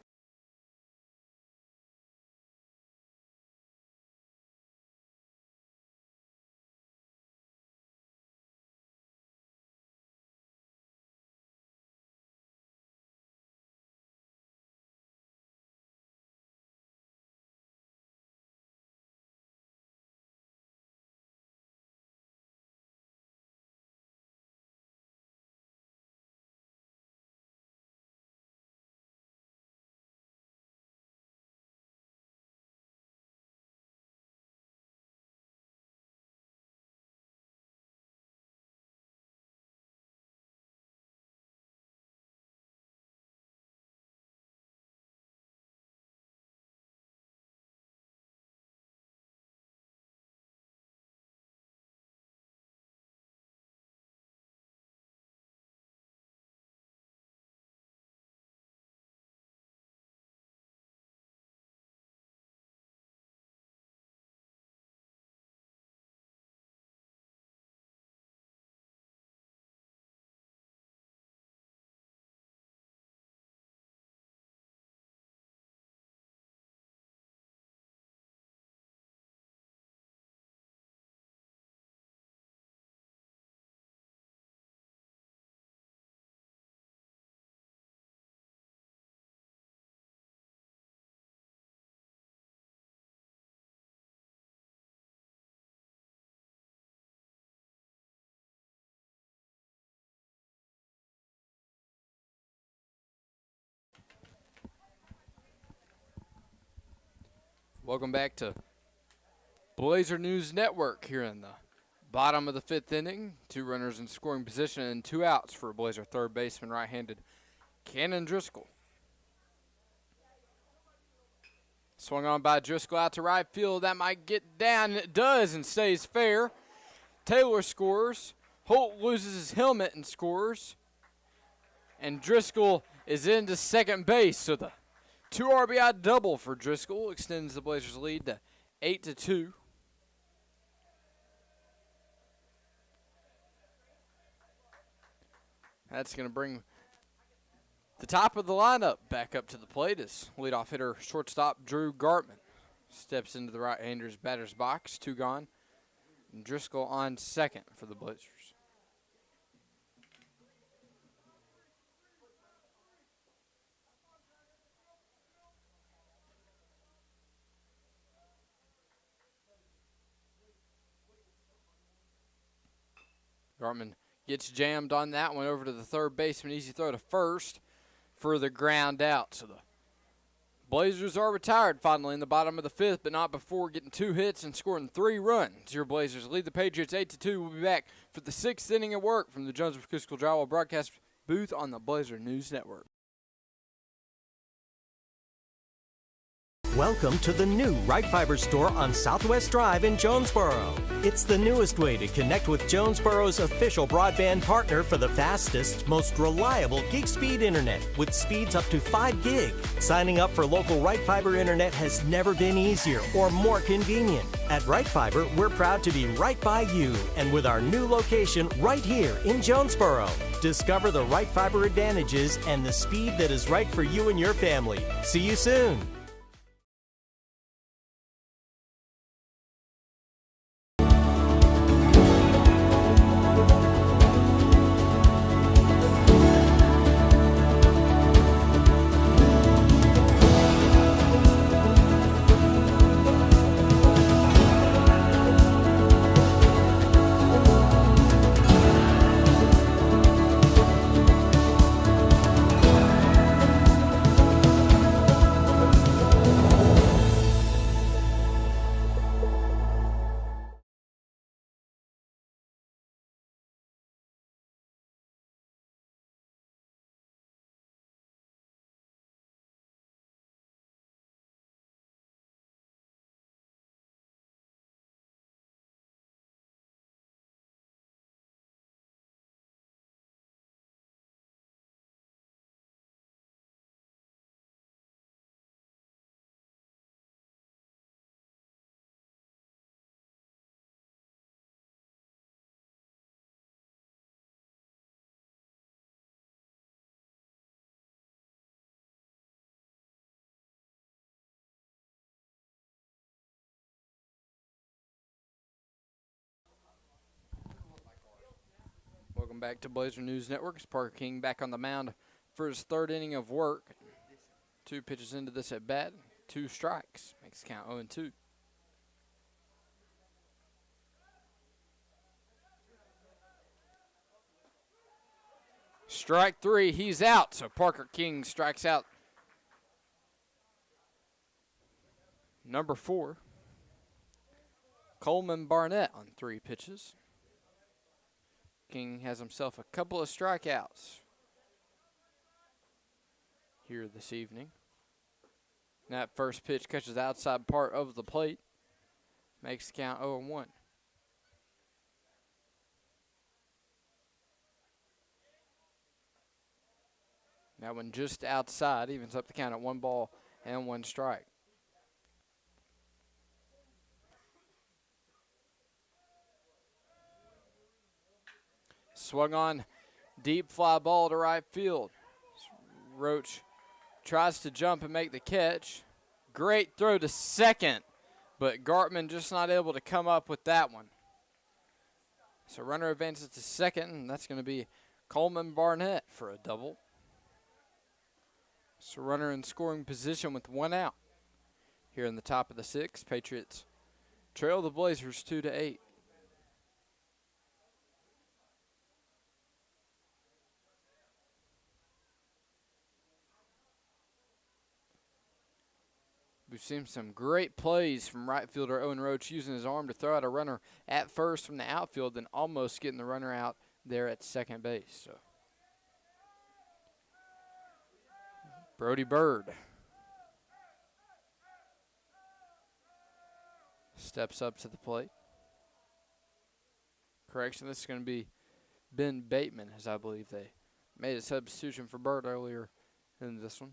Speaker 1: Welcome back to Blazer News Network here in the bottom of the 5th inning. 2 runners in scoring position and 2 outs for Blazer third baseman, right-handed Cannon Driscoll. Swung on by Driscoll out to right field. That might get down, and it does, and stays fair. Taylor scores. Holt loses his helmet and scores. And Driscoll is into second base, so the 2 RBI double for Driscoll extends the Blazers' lead to 8-2. That's going to bring the top of the lineup back up to the plate as leadoff hitter shortstop Drew Gartman steps into the right-hander's batter's box. 2 gone. And Driscoll on second for the Blazers. Gartman gets jammed on that one over to the third baseman. Easy throw to first for the ground out. So the Blazers are retired finally in the bottom of the 5th, but not before getting 2 hits and scoring 3 runs. Your Blazers lead the Patriots 8-2. We'll be back for the 6th inning of work from the Jonesboro School Drywall broadcast booth on the Blazer News Network.
Speaker 3: Welcome to the new Right Fiber store on Southwest Drive in Jonesboro. It's the newest way to connect with Jonesboro's official broadband partner for the fastest, most reliable gig speed internet with speeds up to 5 gig. Signing up for local Right Fiber internet has never been easier or more convenient. At Right Fiber, we're proud to be right by you and with our new location right here in Jonesboro. Discover the Right Fiber advantages and the speed that is right for you and your family. See you soon.
Speaker 1: Welcome back to Blazer News Network. It's Parker King back on the mound for his third inning of work. 2 pitches into this at bat, 2 strikes. Makes the count 0-2. Strike 3, he's out. So Parker King strikes out number 4, Coleman Barnett, on 3 pitches. King has himself a couple of strikeouts here this evening. That first pitch catches the outside part of the plate. Makes the count 0-1. That one just outside, evens up the count at 1 ball and 1 strike. Swung on, deep fly ball to right field. Roach tries to jump and make the catch. Great throw to second, but Gartman just not able to come up with that one. So runner advances to second, and that's going to be Coleman Barnett for a double. So runner in scoring position with 1 out. Here in the top of the 6th, Patriots trail the Blazers 2-8. We've seen some great plays from right fielder Owen Roach, using his arm to throw out a runner at first from the outfield, then almost getting the runner out there at second base. So Brody Bird steps up to the plate. Correction, this is going to be Ben Bateman, as I believe they made a substitution for Bird earlier in this one.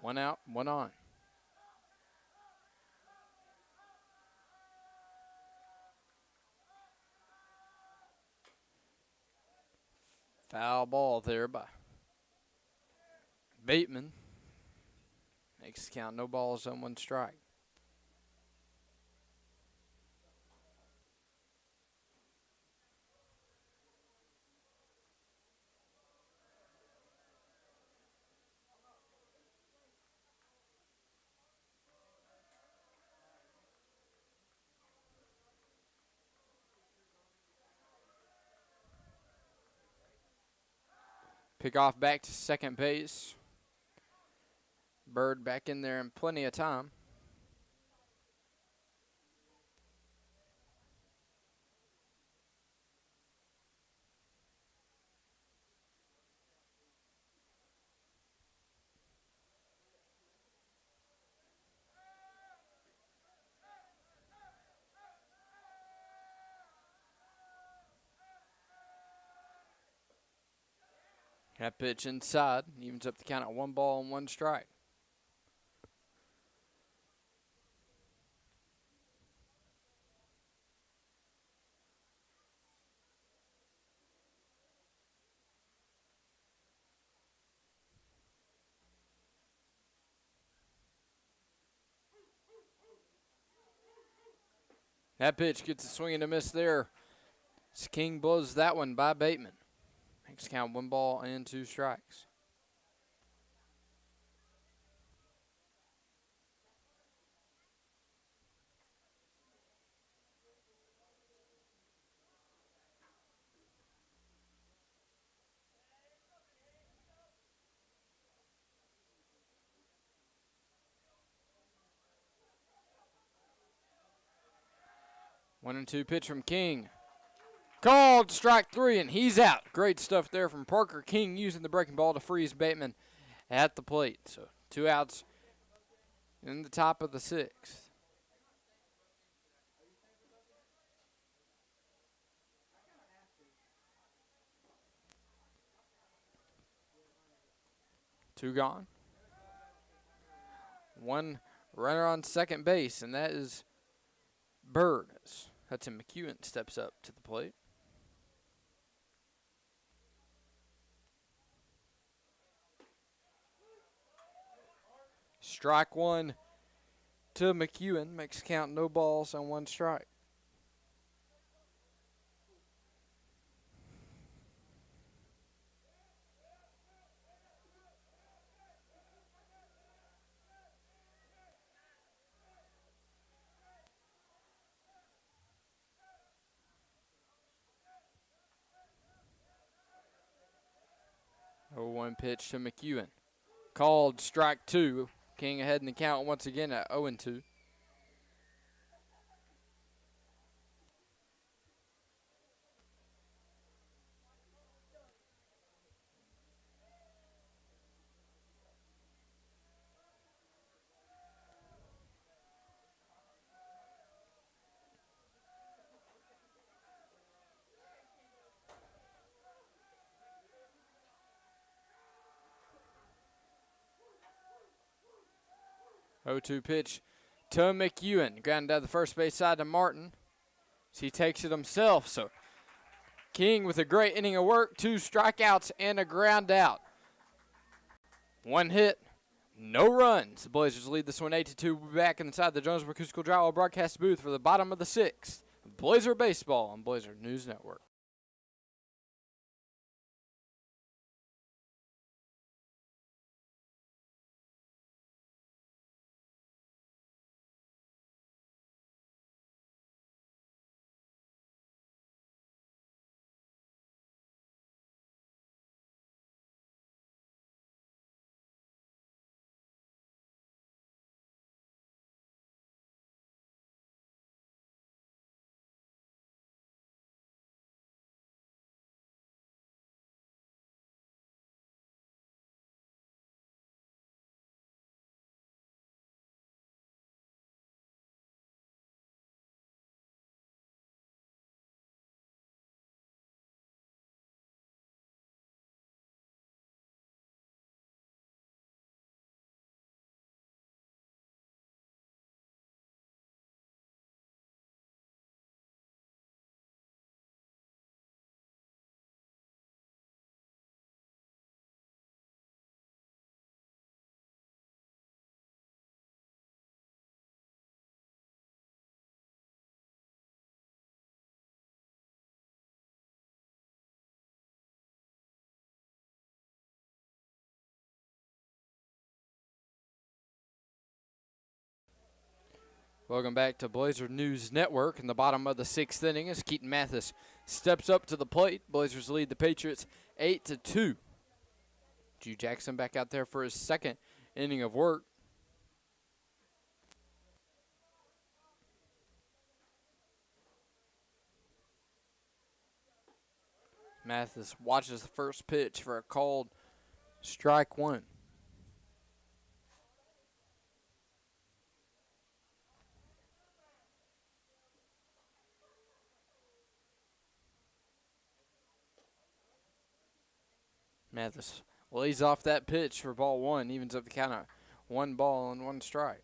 Speaker 1: One out, 1 on. Foul ball there by Bateman. Makes the count, no balls on 1 strike. Pick off back to second base. Bird back in there in plenty of time. That pitch inside, evens up the count at 1 ball and 1 strike. That pitch gets a swing and a miss there. King blows that one by Bateman. Makes count 1 ball and 2 strikes. One and 2 pitch from King. Called strike 3, and he's out. Great stuff there from Parker King, using the breaking ball to freeze Bateman at the plate. So 2 outs in the top of the 6th. Two gone. 1 runner on second base, and that is Bird. Hudson McEwen steps up to the plate. Strike 1 to McEwen. Makes count no balls and 1 strike. Oh, 1 pitch to McEwen. Called strike 2. King ahead in the count once again at 0-2. Oh, 2 pitch to McEwen. Grounded down the first base side to Martin. He takes it himself. So King with a great inning of work. 2 strikeouts and a ground out. 1 hit, no runs. The Blazers lead this one 8-2. We'll be back inside the Jonesboro Acoustical Drywall broadcast booth for the bottom of the 6th. Blazer Baseball on Blazer News Network. Welcome back to Blazer News Network. In the bottom of the 6th inning as Keaton Mathis steps up to the plate. Blazers lead the Patriots 8-2. Drew Jackson back out there for his 2nd inning of work. Mathis watches the first pitch for a called strike 1. Mathis lays off that pitch for ball 1, evens up the count at 1 ball and 1 strike.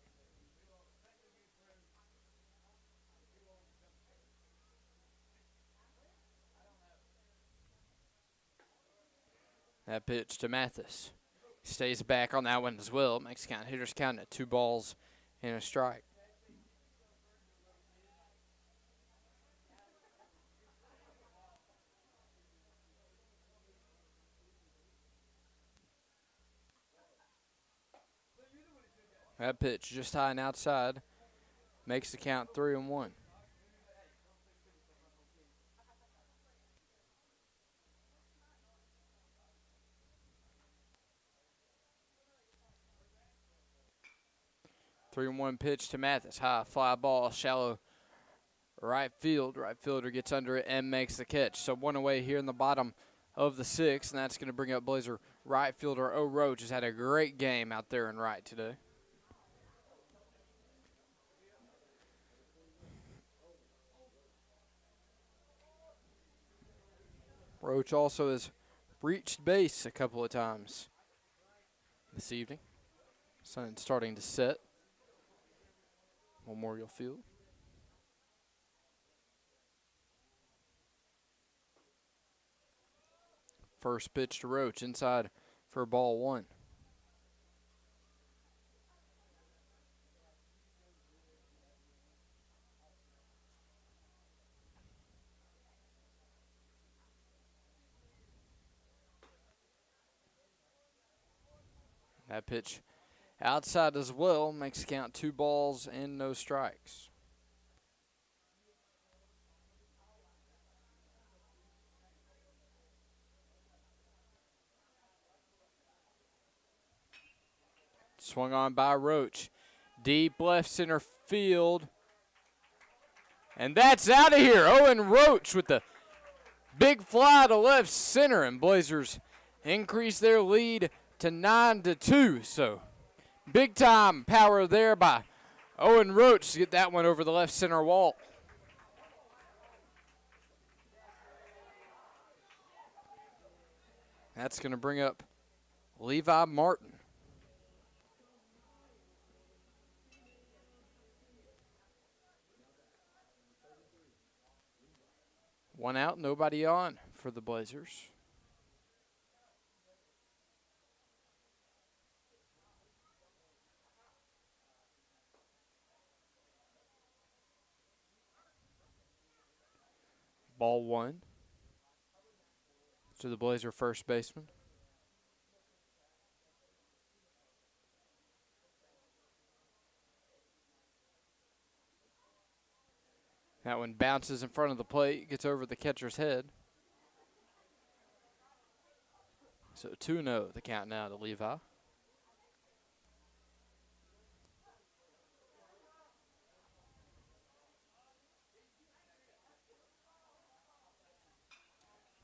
Speaker 1: That pitch to Mathis. Stays back on that one as well. Makes count hitters count at 2 balls and a strike. That pitch just high and outside. Makes the count 3-1. Three and one pitch to Mathis. High fly ball, shallow right field. Right fielder gets under it and makes the catch. So 1 away here in the bottom of the 6th, and that's going to bring up Blazer right fielder O. Roach. Has had a great game out there in right today. Roach also has reached base a couple of times this evening. Sun starting to set. Memorial Field. First pitch to Roach inside for ball 1. That pitch outside as well, makes count 2 balls and no strikes. Swung on by Roach. Deep left center field. And that's out of here. Owen Roach with the big fly to left center. And Blazers increase their lead to 9-2. So big time power there by Owen Roach to get that one over the left center wall. That's going to bring up Levi Martin. One out, nobody on for the Blazers. Ball 1 to the Blazer first baseman. That one bounces in front of the plate, gets over the catcher's head. So 2-0 the count now to Levi.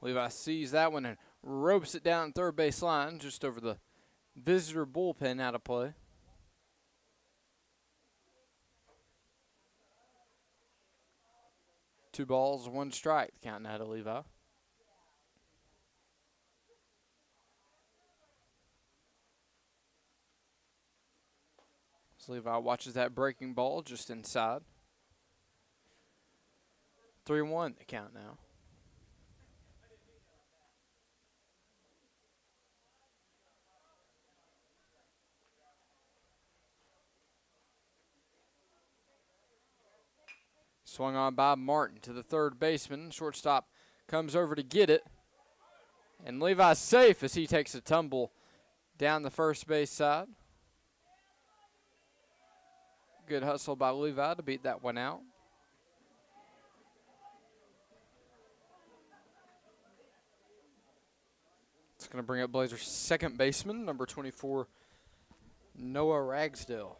Speaker 1: Levi sees that one and ropes it down third base line just over the visitor bullpen out of play. Two balls, one strike, the count now to Levi. So Levi watches that breaking ball just inside. 3-1 the count now. Swung on by Martin to the third baseman. Shortstop comes over to get it. And Levi's safe as he takes a tumble down the first base side. Good hustle by Levi to beat that one out. It's going to bring up Blazers' second baseman, number 24, Noah Ragsdale.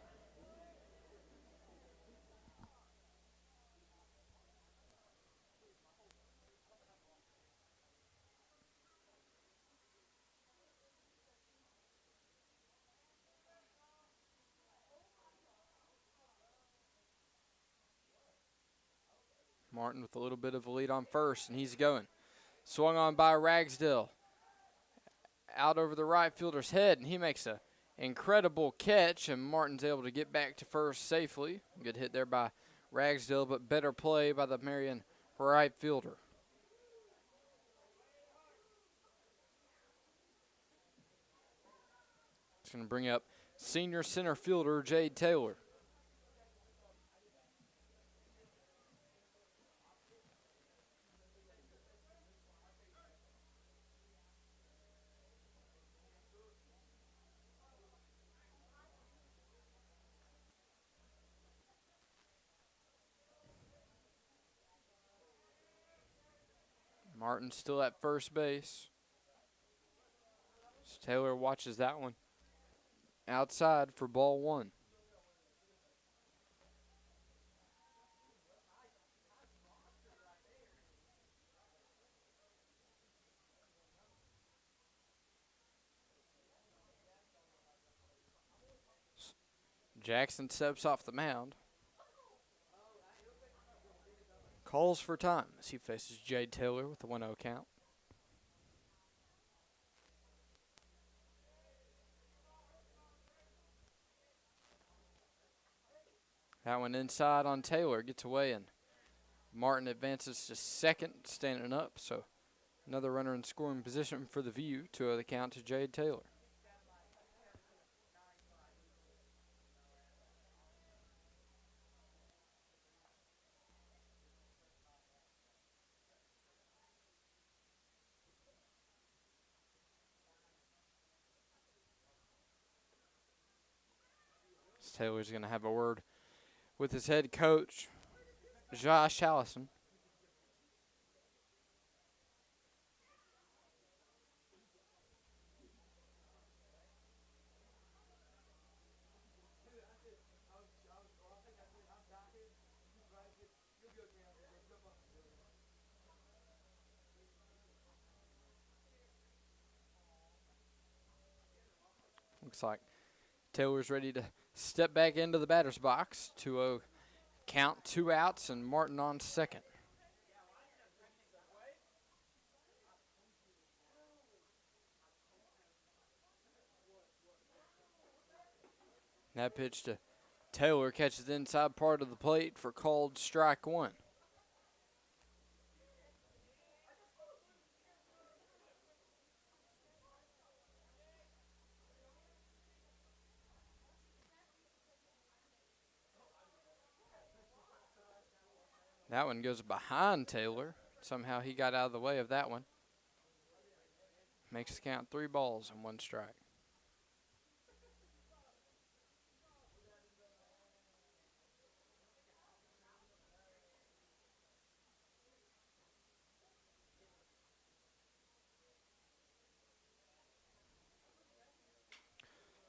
Speaker 1: Martin with a little bit of a lead on first, and he's going. Swung on by Ragsdale. Out over the right fielder's head, and he makes an incredible catch, and Martin's able to get back to first safely. Good hit there by Ragsdale, but better play by the Marion right fielder. It's going to bring up senior center fielder Jade Taylor. Martin still at first base. So Taylor watches that one. Outside for ball 1. Jackson steps off the mound. Calls for time as he faces Jade Taylor with a 1-0 count. That one inside on Taylor, gets away, and Martin advances to second, standing up. So another runner in scoring position for the View. 2-0 the count to Jade Taylor. Taylor's going to have a word with his head coach, Josh Allison. Looks like Taylor's ready to step back into the batter's box to count 2 outs and Martin on second. That pitch to Taylor catches the inside part of the plate for called strike 1. That one goes behind Taylor. Somehow he got out of the way of that one. Makes the count 3 balls and 1 strike.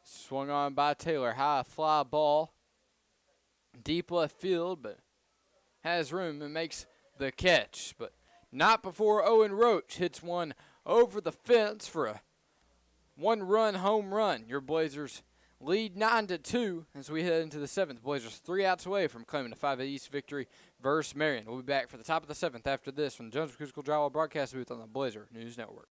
Speaker 1: Swung on by Taylor. High fly ball. Deep left field, but has room and makes the catch. But not before Owen Roach hits one over the fence for a 1-run home run. Your Blazers lead 9-2 as we head into the 7th. Blazers 3 outs away from claiming a 5A East victory versus Marion. We'll be back for the top of the 7th after this from the Jonesboro School Drywall broadcast booth on the Blazer News Network.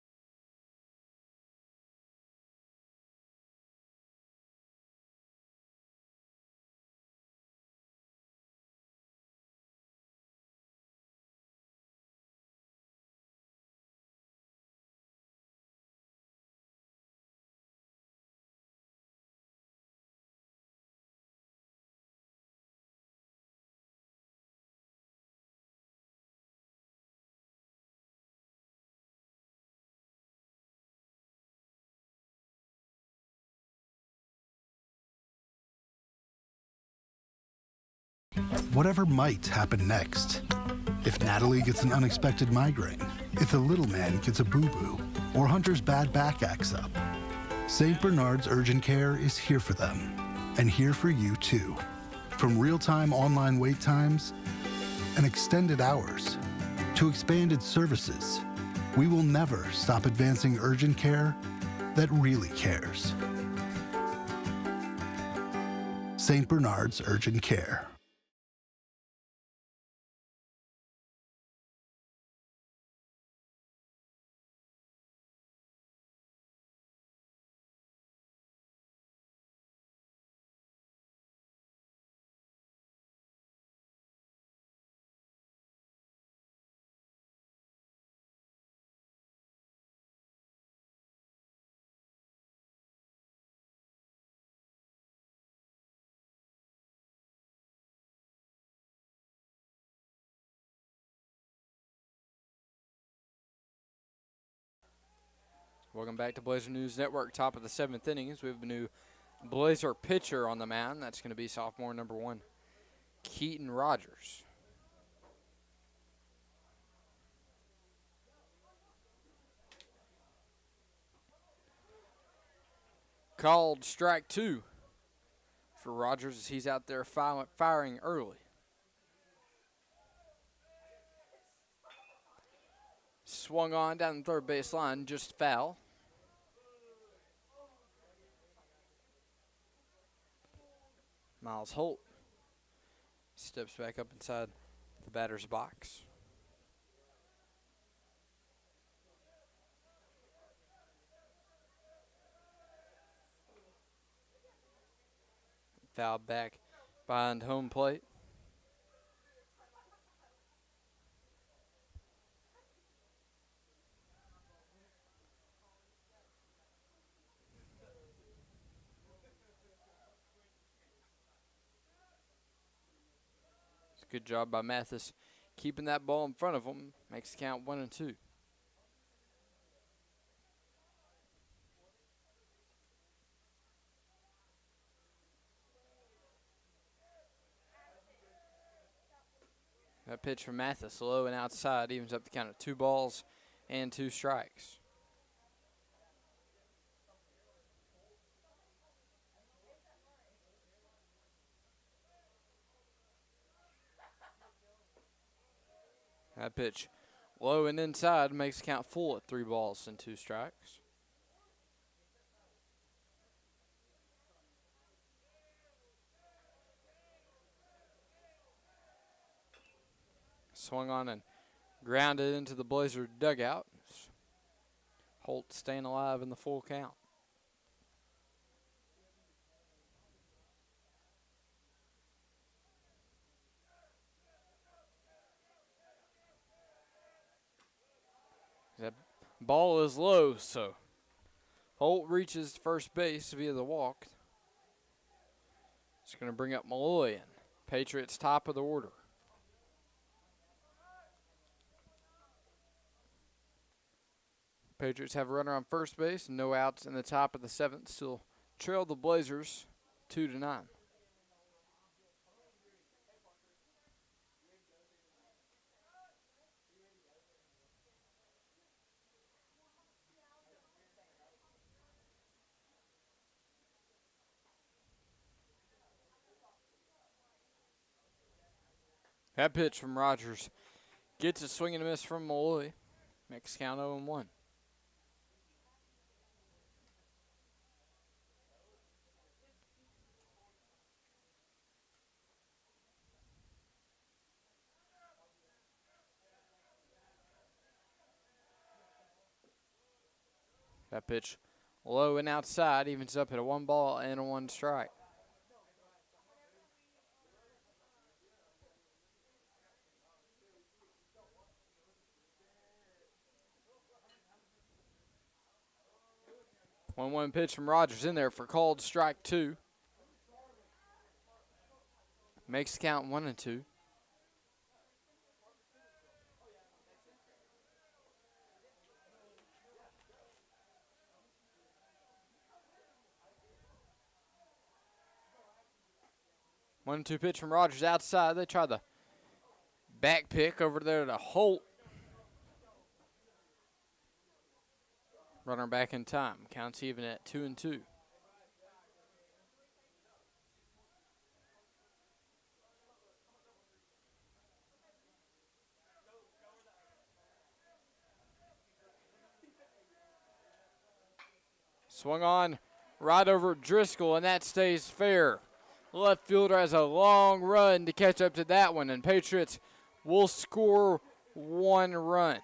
Speaker 2: Whatever might happen next. If Natalie gets an unexpected migraine, if the little man gets a boo-boo, or Hunter's bad back acts up, St. Bernard's Urgent Care is here for them, and here for you too. From real-time online wait times and extended hours to expanded services, we will never stop advancing urgent care that really cares. St. Bernard's Urgent Care.
Speaker 1: Welcome back to Blazer News Network. Top of the 7th inning as we have a new Blazer pitcher on the mound. That's going to be sophomore number 1, Keaton Rogers. Called strike 2 for Rogers as he's out there firing early. Swung on down the third base line, just foul. Miles Holt steps back up inside the batter's box. Foul back behind home plate. Good job by Mathis keeping that ball in front of him. Makes the count 1-2. pitch from Mathis, low and outside, evens up the count of 2 balls and 2 strikes. That pitch low and inside makes the count full at 3 balls and 2 strikes. Swung on and grounded into the Blazer dugout. Holt staying alive in the full count. That ball is low, so Holt reaches first base via the walk. It's going to bring up Malloy in. Patriots top of the order. Patriots have a runner on first base, no outs in the top of the 7th. Still trail the Blazers 2-9. That pitch from Rogers gets a swing and a miss from Malloy. Makes count 0-1. That pitch low and outside, evens up at a 1 ball and a 1 strike. One pitch from Rogers in there for called strike 2. Makes the count 1-2. One and 2 pitch from Rogers outside. They try the back pick over there to Holt. Runner back in time. Counts even at 2-2. Swung on right over Driscoll, and that stays fair. Left fielder has a long run to catch up to that one, and Patriots will score 1 run.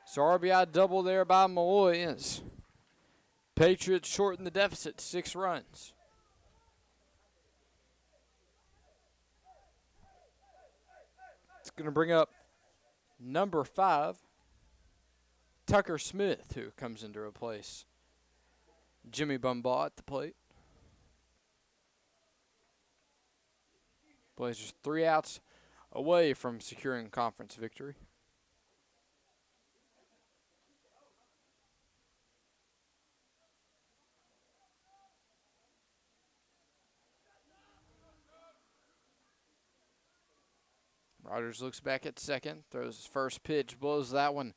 Speaker 1: So RBI double there by Malloy is. Patriots shorten the deficit 6 runs. It's going to bring up number 5, Tucker Smith, who comes in to replace Jimmy Bumbaugh at the plate. Blazers 3 outs away from securing conference victory. Rogers looks back at second, throws his first pitch, blows that one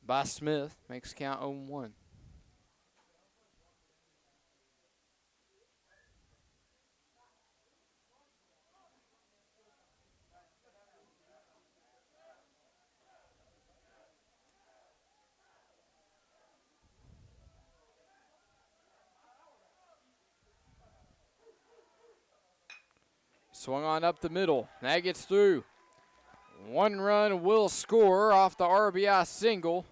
Speaker 1: by Smith, makes count 0-1. Swung on up the middle. That gets through. 1 run will score off the RBI single.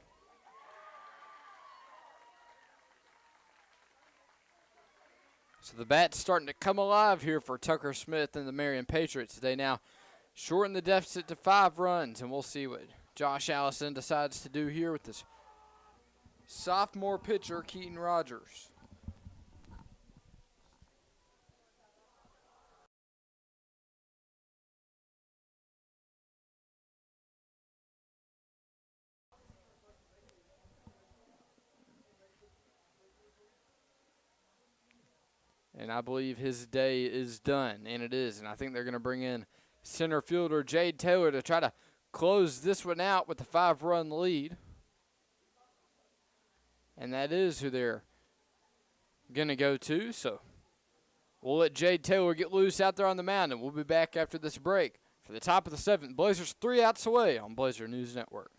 Speaker 1: So the bat's starting to come alive here for Tucker Smith and the Marion Patriots. They now shorten the deficit to 5 runs, and we'll see what Josh Allison decides to do here with this sophomore pitcher, Keaton Rogers. And I believe his day is done, and it is. And I think they're going to bring in center fielder Jade Taylor to try to close this one out with a 5-run lead. And that is who they're going to go to. So we'll let Jade Taylor get loose out there on the mound, and we'll be back after this break for the top of the 7th. Blazers 3 outs away on Blazer News Network.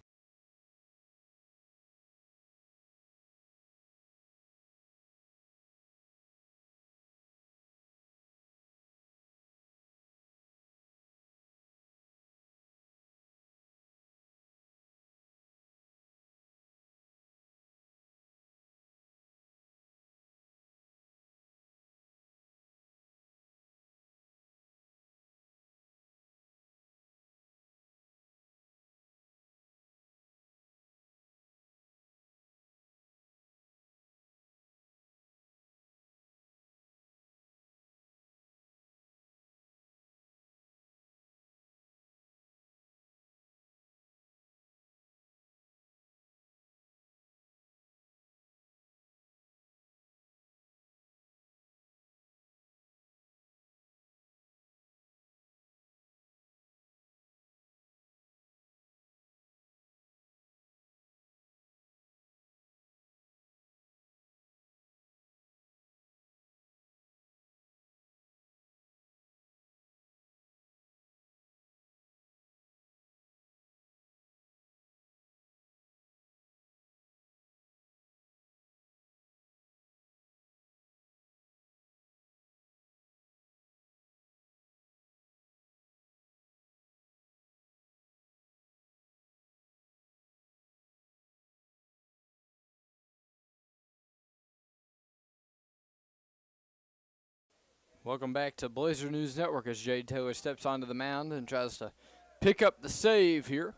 Speaker 1: Welcome back to Blazer News Network as Jade Taylor steps onto the mound and tries to pick up the save here.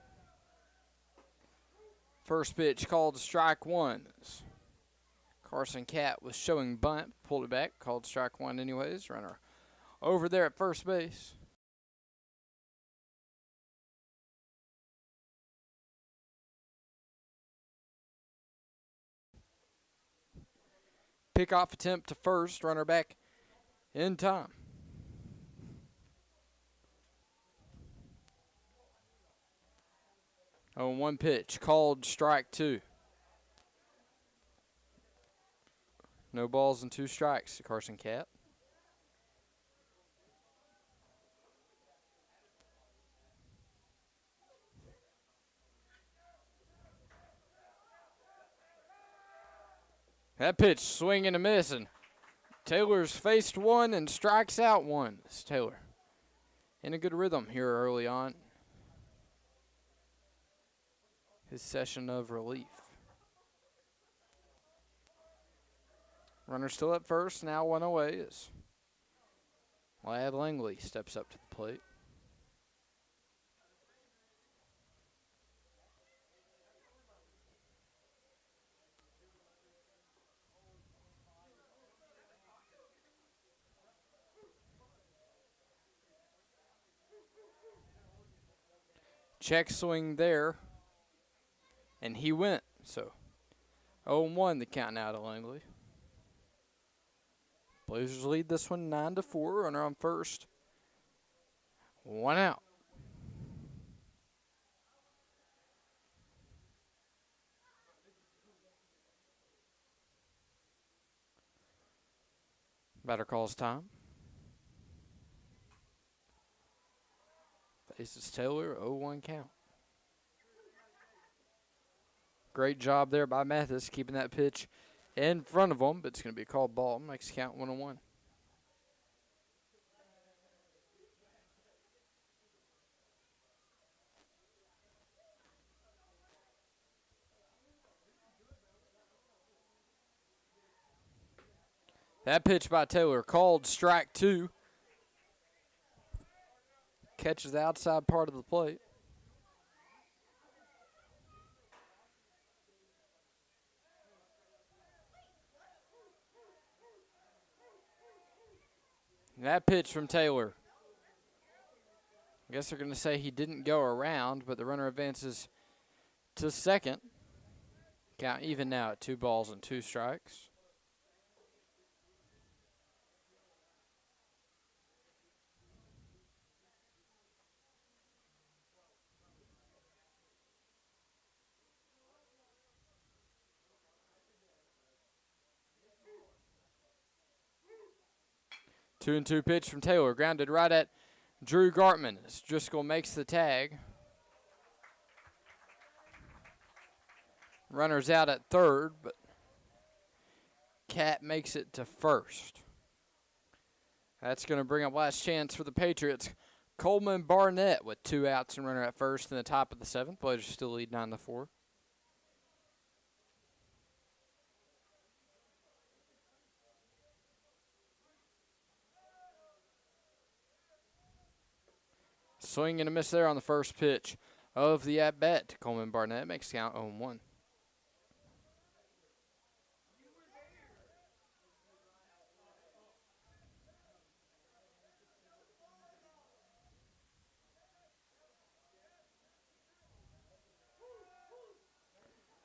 Speaker 1: First pitch called strike one. Carson Catt was showing bunt, pulled it back, called strike one anyways. Runner over there at first base. Pickoff attempt to first, runner back in time. Oh, one pitch called strike two. No balls and 2 strikes to Carson Catt. That pitch swing and a miss, and Taylor's faced one and strikes out one. It's Taylor in a good rhythm here early on. His session of relief. Runner still at first, now one away as Ladd Langley steps up to the plate. Check swing there, and he went. So 0-1 the count now to Langley. Blazers lead this one 9-4. Runner on first. 1 out. Batter calls time. Faces Taylor, 0-1 count. Great job there by Mathis, keeping that pitch in front of him, but it's going to be called ball. Makes count 1-1. That pitch by Taylor called strike two. Catches the outside part of the plate. That pitch from Taylor. I guess they're going to say he didn't go around, but the runner advances to second. Count even now at 2 balls and 2 strikes. 2-2 pitch from Taylor, grounded right at Drew Gartman as Driscoll makes the tag. Runner's out at third, but Cat makes it to first. That's going to bring up last chance for the Patriots. Coleman Barnett with 2 outs and runner at first in the top of the 7th. Blazers still lead 9-4. Swing and a miss there on the first pitch of the at-bat to Coleman Barnett. Makes count 0-1.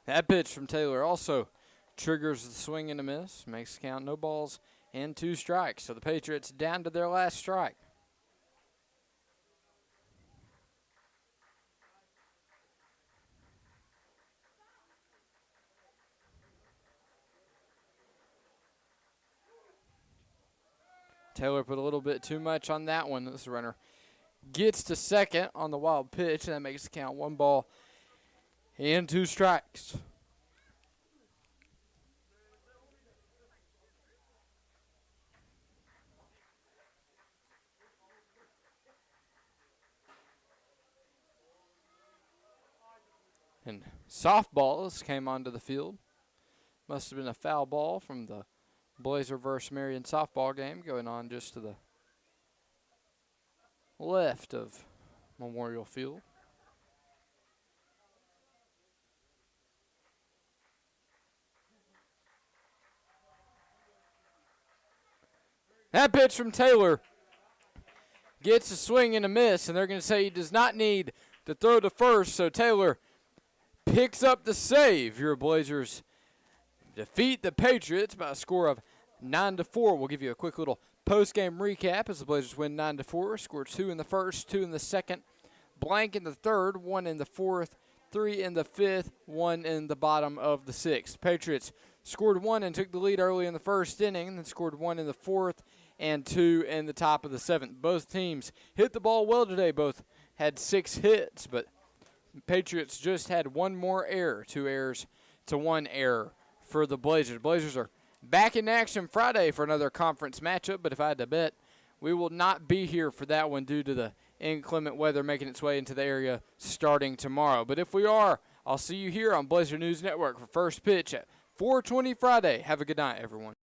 Speaker 1: That pitch from Taylor also triggers the swing and a miss. Makes count no balls and 2 strikes. So the Patriots down to their last strike. Taylor put a little bit too much on that one. This runner gets to second on the wild pitch, and that makes the count 1 ball and 2 strikes. And softballs came onto the field. Must have been a foul ball from the Blazer versus Marion softball game going on just to the left of Memorial Field. That pitch from Taylor gets a swing and a miss, and they're going to say he does not need to throw to first, so Taylor picks up the save. Your Blazers defeat the Patriots by a score of 9-4. We'll give you a quick little post-game recap as the Blazers win 9-4. Scored 2 in the first, 2 in the second, blank in the third, 1 in the fourth, 3 in the fifth, 1 in the bottom of the sixth. Patriots scored 1 and took the lead early in the first inning, and then scored 1 in the fourth and 2 in the top of the 7th. Both teams hit the ball well today. Both had 6 hits, but Patriots just had 1 more error, 2 errors to 1 error for the Blazers. Blazers are back in action Friday for another conference matchup, but if I had to bet, we will not be here for that one due to the inclement weather making its way into the area starting tomorrow. But if we are, I'll see you here on Blazer News Network for First Pitch at 4:20 Friday. Have a good night, everyone.